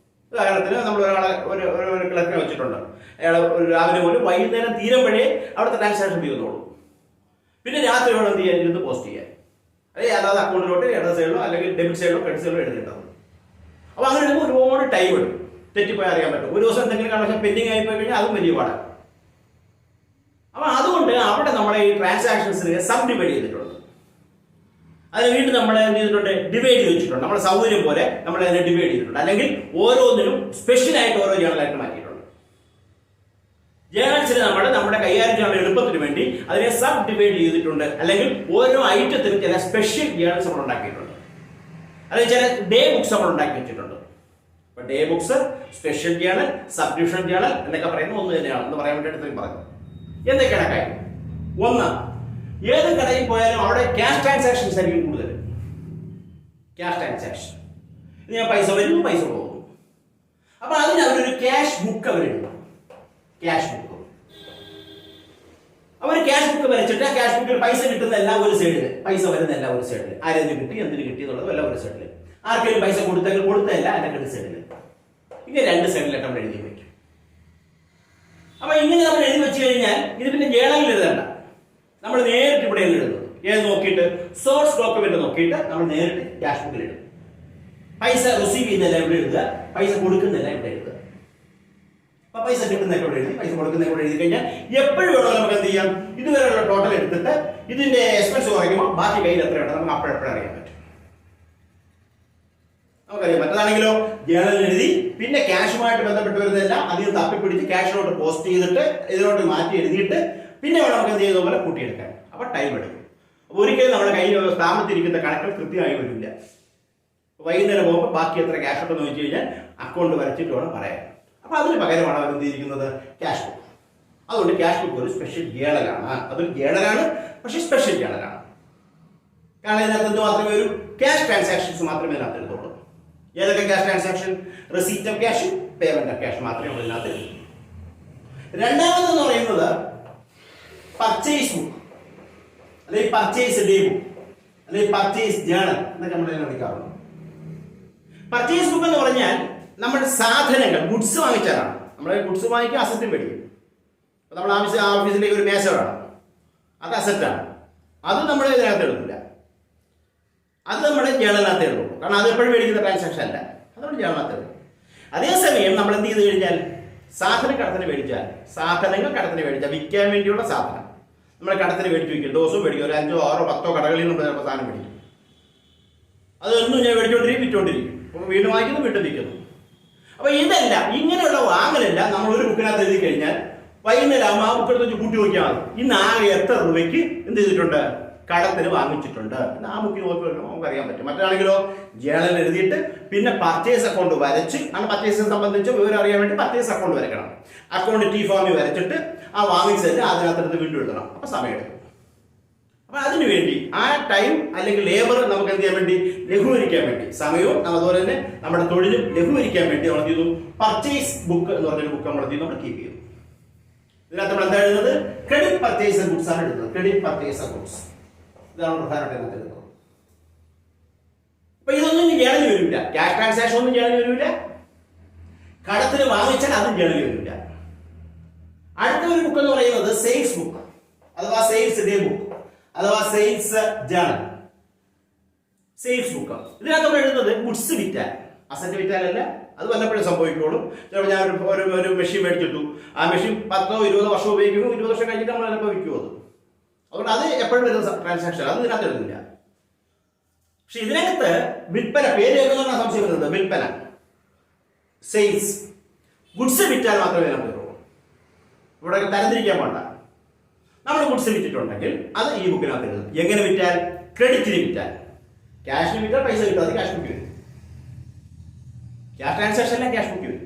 ഉദാഹരണത്തിന് നമ്മൾ ഒരാളെ ഒരു ക്ലർക്കിനെ വെച്ചിട്ടുണ്ട്. അയാൾ ഒരു രാവിലെ പോലും വൈകുന്നേരം തീരുമ്പോഴേ അവിടുത്തെ ട്രാൻസാക്ഷൻ തീർന്നോളൂ. പിന്നെ രാത്രി വേണം എന്ത് ചെയ്യാൻ, ഇരുന്ന് പോസ്റ്റ് ചെയ്യാൻ. അതായത് അക്കൗണ്ടിലോട്ട് ഇടത് സൈഡിലോ അല്ലെങ്കിൽ ഡെബിറ്റ് സൈഡിലോ ക്രെഡിറ്റ് സൈഡിലോ എഴുതിയിട്ടത്. അപ്പോൾ അങ്ങനെ എടുക്കുമ്പോൾ ഒരുപാട് ടൈം എടുക്കും, തെറ്റിപ്പോയി അറിയാൻ പറ്റും. ഒരു ദിവസം എന്തെങ്കിലും കാരണം പെൻഡിങ് ആയി പോയി കഴിഞ്ഞാൽ അതും വലിയ പാടാണ്. അപ്പോൾ അതുകൊണ്ട് അവിടെ നമ്മളെ ഈ ട്രാൻസാക്ഷൻസിനെ സബ് ഡിവൈഡ് ചെയ്തിട്ടുണ്ട്. അതിന് വീണ്ടും നമ്മൾ എന്ത് ചെയ്തിട്ടുണ്ട്, ഡിവൈഡ് ചെയ്ത് വെച്ചിട്ടുണ്ട്. നമ്മുടെ സൗകര്യം പോലെ നമ്മൾ അതിനെ ഡിവൈഡ് ചെയ്തിട്ടുണ്ട്. അല്ലെങ്കിൽ ഓരോന്നിനും സ്പെഷ്യലായിട്ട് ഓരോ ജേണലായിട്ട് മാറ്റിയിട്ടുണ്ട്. ജേണൽസിന് നമ്മുടെ കൈകാര്യം ചെയ്യാനുള്ള എളുപ്പത്തിന് വേണ്ടി അതിനെ സബ് ഡിവൈഡ് ചെയ്തിട്ടുണ്ട്. അല്ലെങ്കിൽ ഓരോ ഐറ്റത്തിനും ചില സ്പെഷ്യൽ ജേണൽസ് നമ്മൾ ഉണ്ടാക്കിയിട്ടുണ്ട്. അല്ലെങ്കിൽ ചില ഡേ ബുക്സ് നമ്മൾ ഉണ്ടാക്കി വെച്ചിട്ടുണ്ട്. അപ്പൊ day books, special journal, sub division journal എന്നൊക്കെ പറയുന്നത് ഒന്ന് തന്നെയാണ് എന്ന് പറയാൻ വേണ്ടിയിട്ട് പറഞ്ഞു. എന്തൊക്കെയാണ് കാര്യം? ഒന്ന്, ഏത് കടയിൽ പോയാലും അവിടെ ക്യാഷ് ട്രാൻസാക്ഷൻസ് ആയിരിക്കും കൂടുതൽ. ക്യാഷ് ട്രാൻസാക്ഷൻ, ഞാൻ പൈസ വരുന്നു, പൈസ പോകുന്നു. അപ്പൊ അതിന് അവരൊരു ക്യാഷ് ബുക്ക് അവരെടുക്കും. ക്യാഷ് ബുക്ക് അവർ ക്യാഷ് ബുക്ക് വരച്ചിട്ട് ആ ക്യാഷ് ബുക്കിൽ പൈസ കിട്ടുന്നതെല്ലാം ഒരു സൈഡിൽ, പൈസ വരുന്നതെല്ലാം ഒരു സൈഡിൽ, ആരെന്ത് കിട്ടി, എന്തിന് കിട്ടി എന്നുള്ളതും എല്ലാം ഒരു സൈഡിൽ, ആർക്കെങ്കിലും പൈസ കൊടുത്തെങ്കിൽ കൊടുത്തതല്ല അതിന്റെ ക്രെഡിറ്റ് സൈഡിൽ. ഇങ്ങനെ രണ്ട് സൈഡിലായിട്ട് നമ്മൾ എഴുതി വയ്ക്കും. അപ്പൊ ഇങ്ങനെ നമ്മൾ എഴുതി വെച്ച് കഴിഞ്ഞാൽ ഇത് പിന്നെ ജേണലിൽ എഴുതണ്ട, നമ്മൾ നേരിട്ട് ഇവിടെ എഴുതുന്നത്. ഏത് നോക്കിയിട്ട്, സോഴ്സ് ഡോക്യുമെന്റ് നോക്കിയിട്ട് നമ്മൾ നേരിട്ട് ക്യാഷ് ബുക്കിൽ എഴുതും. പൈസ റിസീവ് ചെയ്യുന്നതല്ല ഇവിടെ എഴുതുക, പൈസ കൊടുക്കുന്നതല്ല ഇവിടെ എഴുതുക. അപ്പൊ പൈസ കിട്ടുന്നതൊക്കെ ഇവിടെ എഴുതി, പൈസ കൊടുക്കുന്നതൊക്കെ ഇവിടെ എഴുതി കഴിഞ്ഞാൽ എപ്പോഴും വേണോ നമുക്ക് എന്ത് ചെയ്യാം, ഇതുവരെയുള്ള ടോട്ടൽ എടുത്തിട്ട് ഇതിന്റെ എക്സ്പെൻസ് കുറയ്ക്കുമ്പോൾ ബാക്കി കയ്യിൽ എത്രയുണ്ട് നമുക്ക് അപ്പോഴെപ്പോഴും അറിയാൻ പറ്റും. നമുക്കറിയാം. മറ്റതാണെങ്കിലോ ജേണൽ എഴുതി പിന്നെ ക്യാഷുമായിട്ട് ബന്ധപ്പെട്ട് വരുന്നതെല്ലാം അതിൽ തപ്പിപ്പിടിച്ച് ക്യാഷിലോട്ട് പോസ്റ്റ് ചെയ്തിട്ട് ഇതിലോട്ട് മാറ്റി എഴുതിയിട്ട് പിന്നെ വേണം നമുക്ക് എന്ത് ചെയ്യുന്ന പോലെ കൂട്ടിയെടുക്കാൻ. അപ്പൊ ടൈം എടുക്കും. അപ്പൊ ഒരിക്കലും നമ്മുടെ കയ്യിൽ സ്ഥാപനത്തിരിക്കുന്ന കണക്കുകൾ കൃത്യമായി വരില്ല. വൈകുന്നേരം പോകുമ്പോൾ ബാക്കി എത്ര ക്യാഷ് ഉണ്ടെന്ന് ചോദിച്ചു കഴിഞ്ഞാൽ അക്കൗണ്ട് വരച്ചിട്ട് വേണം പറയാൻ. അപ്പൊ അതിന് പകരമാണ് അവർ എന്ത് ചെയ്തിരിക്കുന്നത്, ക്യാഷ് ബുക്ക്. അതുകൊണ്ട് ക്യാഷ് ബുക്ക് ഒരു സ്പെഷ്യൽ ജേണലാണ്. അതൊരു ജേണലാണ്, പക്ഷേ സ്പെഷ്യൽ ജേണലാണ്. കാരണം ഇതിനകത്ത് എന്ത് മാത്രമേ ഒരു ക്യാഷ് ട്രാൻസാക്ഷൻസ് മാത്രമേ ഇതിനകത്ത് എഴുതുള്ളൂ. ഏതൊക്കെ cash transaction? Receipt of cash, payment of cash മാത്രമേ ഇതിനകത്ത് എഴുതൂ. രണ്ടാമതെന്ന് പറയുന്നത് പർച്ചേസ് ബുക്ക്, അല്ലെങ്കിൽ പർച്ചേസ് ഡേ ബുക്ക്, അല്ലെങ്കിൽ പർച്ചേസ് ജേണൽ എന്നൊക്കെ നമ്മൾ വിളിക്കാറുണ്ട്. പർച്ചേസ് ബുക്ക് എന്ന് പറഞ്ഞാൽ നമ്മുടെ സാധനങ്ങൾ, ഗുഡ്സ് വാങ്ങിച്ചാലാണ്. നമ്മൾ ഗുഡ്സ് വാങ്ങിക്കുക, അസറ്റും മേടിക്കും. നമ്മൾ ഓഫീസിലേക്ക് ഒരു മേശ വേണം, അത് അസറ്റാണ്. അത് നമ്മൾ ഇതിനകത്ത് എഴുതില്ല, അത് നമ്മുടെ ജേണലിനകത്ത് എഴുതുള്ളൂ. കാരണം അത് എപ്പോഴും മേടിക്കുന്ന ട്രാൻസാക്ഷൻ അല്ല, അത് നമ്മൾ ജേണലിനകത്ത് എഴുതും. അതേസമയം നമ്മൾ എന്ത് ചെയ്ത് കഴിഞ്ഞാൽ സാധനങ്ങൾ കടത്തിന് മേടിച്ചാൽ വിൽക്കാൻ വേണ്ടിയുള്ള സാധനം നമ്മൾ കടത്തിന് മേടിച്ച് വിൽക്കും. ദിവസവും മേടിക്കും, ഒരു 5, 6, 10 കടകളിൽ നമ്മൾ ചിലപ്പോൾ സാധനം മേടിക്കും. അതൊന്നും ഞാൻ മേടിച്ചോണ്ടിരിക്കും, വിറ്റോണ്ടിരിക്കും. അപ്പോൾ വീണ്ടും വാങ്ങിക്കുന്നു, വീണ്ടും വിൽക്കുന്നു. അപ്പോൾ ഇതല്ല, ഇങ്ങനെയുള്ള വാങ്ങലല്ല നമ്മൾ ഒരു ബുക്കിനകത്ത് എഴുതി കഴിഞ്ഞാൽ വൈകുന്നേരം ആ ബുക്കെടുത്ത് വെച്ച് കൂട്ടി നോക്കിയാൽ മതി. ഇന്ന് ആകെ എത്ര രൂപയ്ക്ക് എന്ത് ചെയ്തിട്ടുണ്ട്, കടത്തിന് വാങ്ങിച്ചിട്ടുണ്ട് എന്ന് ആ ബുക്കിൽ നോക്കി വരുമ്പോൾ നമുക്ക് അറിയാൻ പറ്റും. മറ്റാണെങ്കിലോ ജേണൽ എഴുതിയിട്ട് പിന്നെ പർച്ചേസ് അക്കൗണ്ട് വരച്ച്, അങ്ങനെ പർച്ചേസിനെ സംബന്ധിച്ച് വിവരം അറിയാൻ വേണ്ടി പർച്ചേസ് അക്കൗണ്ട് വരയ്ക്കണം. അക്കൗണ്ട് ടി ഫോമിൽ വരച്ചിട്ട് ആ വാങ്ങിച്ചതിന് അതിനകത്തെടുത്ത് വീണ്ടും എഴുതണം. അപ്പോൾ സമയം എടുക്കും. അപ്പോൾ അതിനു വേണ്ടി ആ ടൈം അല്ലെങ്കിൽ ലേബർ നമുക്ക് എന്ത് ചെയ്യാൻ വേണ്ടി, ലഘൂകരിക്കാൻ വേണ്ടി, സമയവും അതുപോലെ തന്നെ നമ്മുടെ തൊഴിലും ലഘൂകരിക്കാൻ വേണ്ടി നമ്മൾ എന്ത് ചെയ്തു, പർച്ചേസ് ബുക്ക് എന്ന് പറഞ്ഞൊരു ബുക്ക് നമ്മൾ എന്ത് ചെയ്തു, നമ്മൾ കീപ്പ് ചെയ്തു. ഇതിനകത്ത് നമ്മൾ എന്താ എഴുതുന്നത്, ക്രെഡിറ്റ് പർച്ചേസ് ഗുഡ്സ് ആണ് എഴുതുന്നത്. ക്രെഡിറ്റ് പർച്ചേസ് ഗുഡ്സ്, ഇതാണ് പ്രധാനമായിട്ട് ഇതിനകത്ത് എഴുതുന്നത്. അപ്പൊ ഇതൊന്നും ജേണലിൽ വരില്ല, ക്യാഷ് ട്രാൻസാക്ഷൻ ഒന്നും ജേണലിൽ വരില്ല. കടത്തിന് വാങ്ങിച്ചാൽ അതും ജേണലിൽ വരില്ല. അടുത്ത ഒരു ബുക്ക് എന്ന് പറയുന്നത് സെയിൽസ് ബുക്ക് അഥവാ സെയിൽസ് ഡേ ബുക്ക് അഥവാ സെയിൽസ് ജേണൽ. സെയിൽസ് ബുക്ക് ഇതിനകത്ത് എഴുതുന്നത് ഗുഡ്സ് വിറ്റാൽ, അസറ്റ് വിറ്റാലല്ല, അത് വല്ലപ്പോഴും സംഭവിക്കുള്ളൂ. ചിലപ്പോൾ ഞാൻ ഒരു മെഷീൻ മേടിച്ചിട്ടു, ആ മെഷീൻ 10-20 വർഷം ഉപയോഗിക്കുന്നു, 20 വർഷം കഴിഞ്ഞിട്ട് നമ്മൾ ചിലപ്പോൾ വിൽക്കും. അതുകൊണ്ട് അത് എപ്പോഴും വരുന്ന ട്രാൻസാക്ഷൻ, അത് ഇതിനകത്ത് എഴുതുന്നില്ല. പക്ഷെ ഇതിനകത്ത് വിൽപ്പന, പേര് കേൾക്കുന്ന സംശയം വരുന്നത് വിൽപ്പന, സെയിൽസ്, ഗുഡ്സ് വിറ്റാൽ മാത്രമേ ഇതിനകത്ത് വരുള്ളൂ. ഇവിടെ തരംതിരിക്കാൻ വേണ്ട. നമ്മൾ ഗുഡ്സ് വിറ്റിട്ടുണ്ടെങ്കിൽ അത് ഈ ബുക്കിനകത്ത് എഴുതും. എങ്ങനെ വിറ്റാൽ? ക്രെഡിറ്റിന് വിറ്റാൽ. ക്യാഷിന് വിറ്റാൽ പൈസ കിട്ടും, അത് ക്യാഷ് ബുക്ക് വരും. ക്യാഷ് ട്രാൻസാക്ഷനിലെ ക്യാഷ് ബുക്ക് വരും.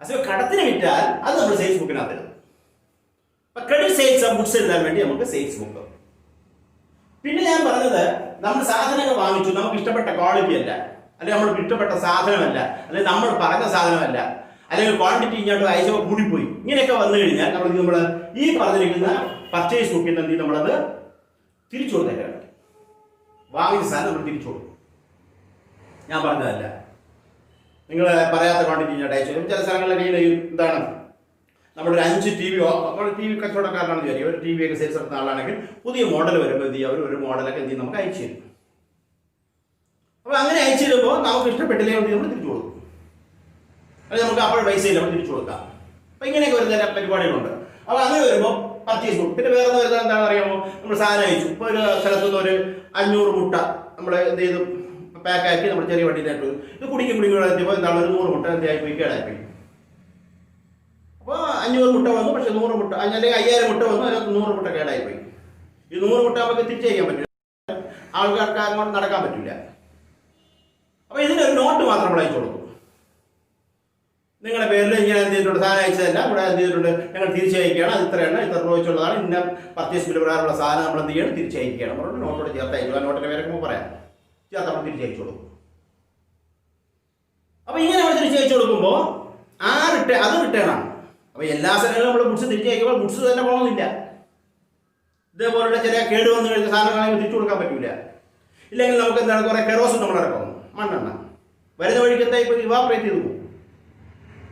അത് കടത്തിന് വിറ്റാൽ അത് നമ്മൾ സെയിൽസ് ബുക്കിനകത്ത് എഴുതും. അപ്പൊ ക്രെഡിറ്റ് സെയിൽസ് ഗുഡ്സ് എഴുതാൻ വേണ്ടി നമുക്ക് സെയിൽസ് ബുക്ക്. പിന്നെ ഞാൻ പറഞ്ഞത്, നമ്മൾ സാധനങ്ങൾ വാങ്ങിച്ചു, നമുക്ക് ഇഷ്ടപ്പെട്ട ക്വാളിറ്റി അല്ല, അല്ലെങ്കിൽ നമ്മൾക്ക് ഇഷ്ടപ്പെട്ട സാധനമല്ല, അല്ലെങ്കിൽ നമ്മൾ പറഞ്ഞ സാധനമല്ല, അല്ലെങ്കിൽ ക്വാണ്ടിറ്റി ഇങ്ങോട്ട് അയച്ചപ്പോൾ കൂടിപ്പോയി, ഇങ്ങനെയൊക്കെ വന്നു കഴിഞ്ഞാൽ നമ്മൾ ഈ പറഞ്ഞിരിക്കുന്ന പർച്ചേസ് ബുക്കിൽ നിന്ന് നമ്മളത് തിരിച്ചു കൊടുത്തേക്കാണ്. വാങ്ങിച്ച സാധനം നമ്മൾ തിരിച്ചു കൊടുക്കും. ഞാൻ പറഞ്ഞതല്ല, നിങ്ങൾ പറയാത്ത ക്വാണ്ടിറ്റി ഇങ്ങോട്ട് അയച്ചു. ചില സ്ഥലങ്ങളിലൊക്കെ എന്താണ്, നമ്മളൊരു 5 TV, നമ്മൾ TV കച്ചവടക്കാരനാണെന്ന് വിചാരിക്കും, ഒരു TV ഒക്കെ സെയിൽസ് നടത്തുന്ന ആളാണെങ്കിൽ പുതിയ മോഡൽ വരുമ്പോൾ എന്ത് ചെയ്യും, അവർ ഒരു മോഡലൊക്കെ എന്ത് ചെയ്യും, നമുക്ക് അയച്ചു തരും. അപ്പോൾ അങ്ങനെ അയച്ചു തരുമ്പോൾ നമുക്ക് ഇഷ്ടപ്പെട്ടില്ലേ നമ്മൾ തിരിച്ചു കൊടുക്കും, അല്ലെങ്കിൽ നമുക്ക് അപ്പോൾ പൈസ ഇല്ല, നമ്മൾ തിരിച്ചു കൊടുക്കാം. അപ്പോൾ ഇങ്ങനെയൊക്കെ വരുന്ന പരിപാടികളുണ്ട്. അപ്പോൾ അങ്ങനെ വരുമ്പോൾ പർച്ചേസ് ബുക്ക്. പിന്നെ വേറെ വരുന്നത് എന്താണെന്ന് അറിയാമോ, നമ്മൾ സാധനം അയച്ചു. ഇപ്പോൾ ഒരു സ്ഥലത്തുനിന്ന് ഒരു 500 മുട്ട നമ്മൾ എന്ത് ചെയ്തു, പാക്കാക്കി നമ്മൾ ചെറിയ വണ്ടിയിലായിട്ട് ഇത് കുടിക്കും എത്തിയപ്പോൾ എന്താണ്, ഒരു 100 മുട്ട എന്തായിപ്പോയി, കേടായിപ്പോയി. അപ്പോൾ 500 മുട്ട വന്നു, പക്ഷെ 100 മുട്ട അല്ലെങ്കിൽ 5000 മുട്ട വന്നു, അതിനകത്ത് 100 മുട്ട കേടായിപ്പോയി. ഈ 100 മുട്ട നമുക്ക് തിരിച്ചയക്കാൻ പറ്റില്ല, ആൾക്കാർക്ക് അങ്ങോട്ട് നടക്കാൻ പറ്റില്ല. അപ്പോൾ ഇതിനൊരു നോട്ട് മാത്രം നമ്മൾ അയച്ചു കൊടുക്കും. നിങ്ങളുടെ പേരിൽ ഇങ്ങനെ എന്ത് ചെയ്തിട്ടുണ്ട്, സാധനം അയച്ചതല്ല, ഇവിടെ എന്ത് ചെയ്തിട്ടുണ്ട്, ഞങ്ങൾ തിരിച്ചയക്കുകയാണ്, അത് ഇത്രയാണ്, ഇത്ര രൂപ വെച്ചുള്ളതാണ്, ഇന്ന പർച്ചേസ് ബില്ല് പ്രകാരമുള്ള സാധനം നമ്മൾ എന്ത് ചെയ്യണം, തിരിച്ചയക്കുകയാണ്. പറഞ്ഞിട്ട് നോട്ടോട് ചേർത്ത് അയച്ചു. ആ നോട്ടിൻ്റെ പേരൊക്കെ പറയാം, ചേർത്ത് നമ്മൾ തിരിച്ചയച്ചു കൊടുക്കും. അപ്പോൾ ഇങ്ങനെ നമ്മൾ തിരിച്ചയച്ചു കൊടുക്കുമ്പോൾ അത് റിട്ടേൺ ആണ്. അപ്പോൾ എല്ലാ സ്ഥലങ്ങളിലും നമ്മൾ ഗുഡ്സ് തിരിച്ചയക്കുമ്പോൾ ഗുഡ്സ് തന്നെ പോകണമെന്നില്ല. ഇതേപോലുള്ള ചില കേട് വന്നു കഴിഞ്ഞ സാധനങ്ങളാണെങ്കിൽ തിരിച്ചു കൊടുക്കാൻ പറ്റില്ല. ഇല്ലെങ്കിൽ നമുക്ക് എന്താണ്, കുറേ കെറോസിൻ നമ്മൾ ഇറക്കും, മണ്ണെണ്ണ വരുന്ന വഴിക്ക് എന്താ ഇപ്പോൾ ഇവാപറേറ്റ് ചെയ്തു പോകും.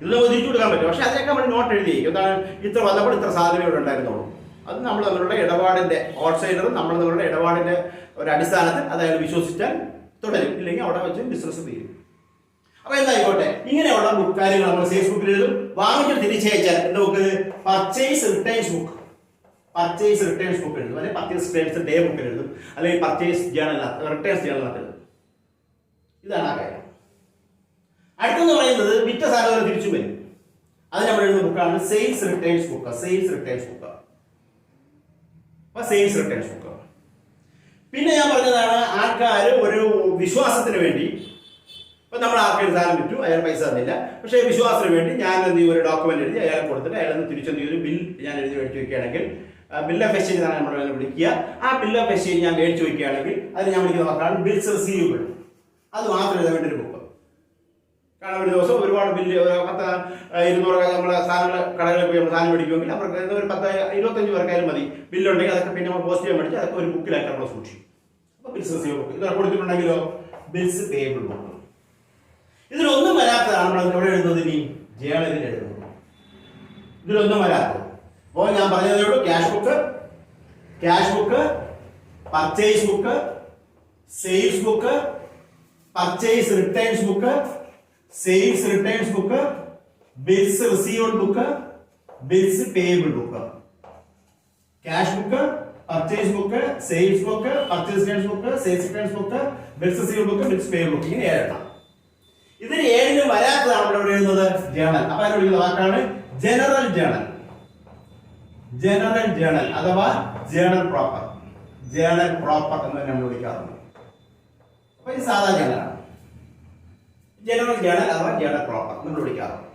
ഇത് നമുക്ക് തിരിച്ചു കൊടുക്കാൻ പറ്റും. പക്ഷേ അതിനൊക്കെ നമ്മൾ നോട്ട് എഴുതിയിരിക്കും, എന്താണ്, ഇത്ര വന്നപ്പോൾ ഇത്ര സാധനങ്ങൾ ഇവിടെ ഉണ്ടായിരുന്നുള്ളൂ. അത് നമ്മൾ തമ്മിലുള്ള ഇടപാടിൻ്റെ, ഔട്ട്സൈഡറും നമ്മൾ തമ്മിലുള്ള ഇടപാടിൻ്റെ ഒരു അടിസ്ഥാനത്തിൽ അതായത് വിശ്വസിച്ചാൽ തുടരും, ഇല്ലെങ്കിൽ അവിടെ വെച്ച് ബിസിനസ് തീരും. അപ്പോൾ എന്തായിക്കോട്ടെ, ഇങ്ങനെയുള്ള കാര്യങ്ങൾ നമ്മൾ സെയിൽസ് ബുക്കിൽ എഴുതും. വാങ്ങിച്ചിട്ട് തിരിച്ചയച്ചാൽ എന്താ book, purchase returns book. Purchase returns book എഴുതും, അല്ലെങ്കിൽ പർച്ചേസ് റിട്ടേൺസ് ഡേ ബുക്കിൽ എഴുതും, അല്ലെങ്കിൽ പർച്ചേസ് ജേണലിനകത്ത്, റിട്ടേൺസ് ജേണലിനകത്ത് എഴുതും. ഇതാണ് ആ കാര്യം. അടുത്തെന്ന് പറയുന്നത് വിറ്റ സാധനം തിരിച്ചു വരും. അത് നമ്മൾ എഴുതുന്ന ബുക്കാണ് sales returns book. Sales returns book, അപ്പൊ സെയിൽസ് റിട്ടേൺസ് ബുക്ക്. പിന്നെ ഞാൻ പറഞ്ഞതാണ്, ആൾക്കാർ ഒരു വിശ്വാസത്തിന് വേണ്ടി, ഇപ്പം നമ്മൾ ആർക്കൊരു സാധനം വിറ്റു, അയാൾ പൈസ തന്നില്ല, പക്ഷേ വിശ്വാസത്തിന് വേണ്ടി ഞാൻ എന്ത് ചെയ്യും, ഒരു ഡോക്യുമെന്റ് എഴുതി അയാളെ കൊടുത്തിട്ട് അയാളെന്ന് തിരിച്ചെന്ത് ചെയ്യും, ഒരു ബിൽ ഞാൻ എഴുതി മേടിച്ച് വയ്ക്കുകയാണെങ്കിൽ, ബിൽ ഓഫ് എക്സ്ചേഞ്ച് എന്നാണ് നമ്മൾ വിളിക്കുക. ആ ബിൽ ഓഫ് എക്സ്ചേഞ്ച് ഞാൻ മേടിച്ച് വയ്ക്കുകയാണെങ്കിൽ അതിന് ഞാൻ വിളിക്കുന്ന വാക്കാണ് ബിൽസ് റിസീവബിൾ. അത് മാത്രം എഴുതാൻ വേണ്ടി ഒരു ബുക്ക്. കാരണം ഒരു ദിവസം ഒരുപാട് ബില്ല്, 10-200 നമ്മളെ സാധനങ്ങൾ കടകളിൽ പോയി നമ്മൾ സാധനം മേടിക്കുമെങ്കിൽ അവർക്ക് ഒരു 10-25 പേർക്കായാലും മതി. ബില്ലുണ്ടെങ്കിൽ അതൊക്കെ പിന്നെ നമ്മൾ പോസ്റ്റ് ചെയ്യാൻ മേടിച്ച് അതൊക്കെ ഒരു ബുക്കിലായിട്ട് നമ്മൾ സൂക്ഷിക്കും. അപ്പോൾ ബിൽസ് റിസീവബിൾ ബുക്ക്. ഇത് കൊടുത്തിട്ടുണ്ടെങ്കിലോ ബിൽസ് പേയബിൾ ബുക്ക്. ഇതിലൊന്നും വരാത്തതാണ് നമ്മൾ എവിടെ എഴുതുന്നത്, ഇനി ജേണലിൽ എഴുതുന്നത്. ഇതിലൊന്നും വരാത്തത്. അപ്പോൾ ഞാൻ പറഞ്ഞതോട് cash book, purchase book, sales book, purchase returns book, sales returns book, bills received book, bills payable book. Cash book, purchase book, sales book, purchase returns book, sales returns book, bills received book, bills payable book. ഇങ്ങനെ എഴുതണം. ഇതിന് ഏഴിനും വരാത്തതാണ് നമ്മൾ എഴുതുന്നത് journal. അപ്പൊ അതിന് വിളിക്കുന്ന വാക്കാണ് general journal. General journal അഥവാ ജേണൽ പ്രോപ്പർ. ജേണൽ പ്രോപ്പർ എന്ന് നമ്മൾ വിളിക്കാറുണ്ട്. അപ്പൊ ഇത് സാധാ ജേണലാണ്. ജനറൽ ജേണൽ അഥവാ ജേണൽ പ്രോപ്പർ നമ്മൾ വിളിക്കാറുണ്ട്.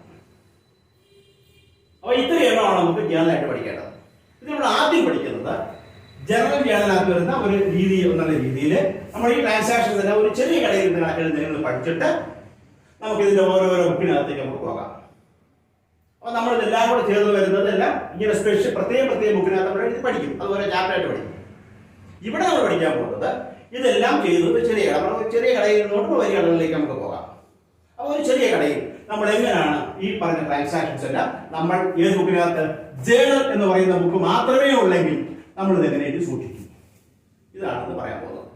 അപ്പൊ ഇത്രയാണ് നമുക്ക് ജേണലായിട്ട് പഠിക്കേണ്ടത്. ഇത് നമ്മൾ ആദ്യം പഠിക്കുന്നത് ജനറൽ ജേണലിനകത്ത് വരുന്ന ഒരു രീതി എന്നുള്ള രീതിയിൽ നമ്മൾ ഈ ട്രാൻസാക്ഷൻസ് എല്ലാം ഒരു ചെറിയ കടയിൽ നിന്ന് പഠിച്ചിട്ട് നമുക്ക് ഇതിന്റെ ഓരോരോ ബുക്കിനകത്തേക്ക് നമുക്ക് പോകാം. അപ്പൊ നമ്മൾ ഇതെല്ലാം കൂടെ ചേർന്ന് വരുന്നതെല്ലാം ഇങ്ങനെ സ്പെഷ്യൽ പ്രത്യേക ബുക്കിനകത്ത് നമ്മൾ എഴുതി പഠിക്കും. അതുപോലെ ചാപ്റ്ററായിട്ട് പഠിക്കും. ഇവിടെ നമ്മൾ പഠിക്കാൻ പോകുന്നത് ഇതെല്ലാം ചെയ്യുന്നത് ചെറിയ കടയിൽ നിന്നോട്ട് വലിയ കടകളിലേക്ക് നമുക്ക് പോകാം. അപ്പോൾ ഒരു ചെറിയ കടയിൽ നമ്മൾ എങ്ങനെയാണ് ഈ പറഞ്ഞ ട്രാൻസാക്ഷൻസ് എല്ലാം നമ്മൾ ഏത് ബുക്കിനകത്ത് ജേണൽ എന്ന് പറയുന്ന ബുക്ക് മാത്രമേ ഉള്ളെങ്കിൽ നമ്മൾ ഇത് എങ്ങനെ സൂക്ഷിക്കും, ഇതാണ് പറയാൻ പോകുന്നത്.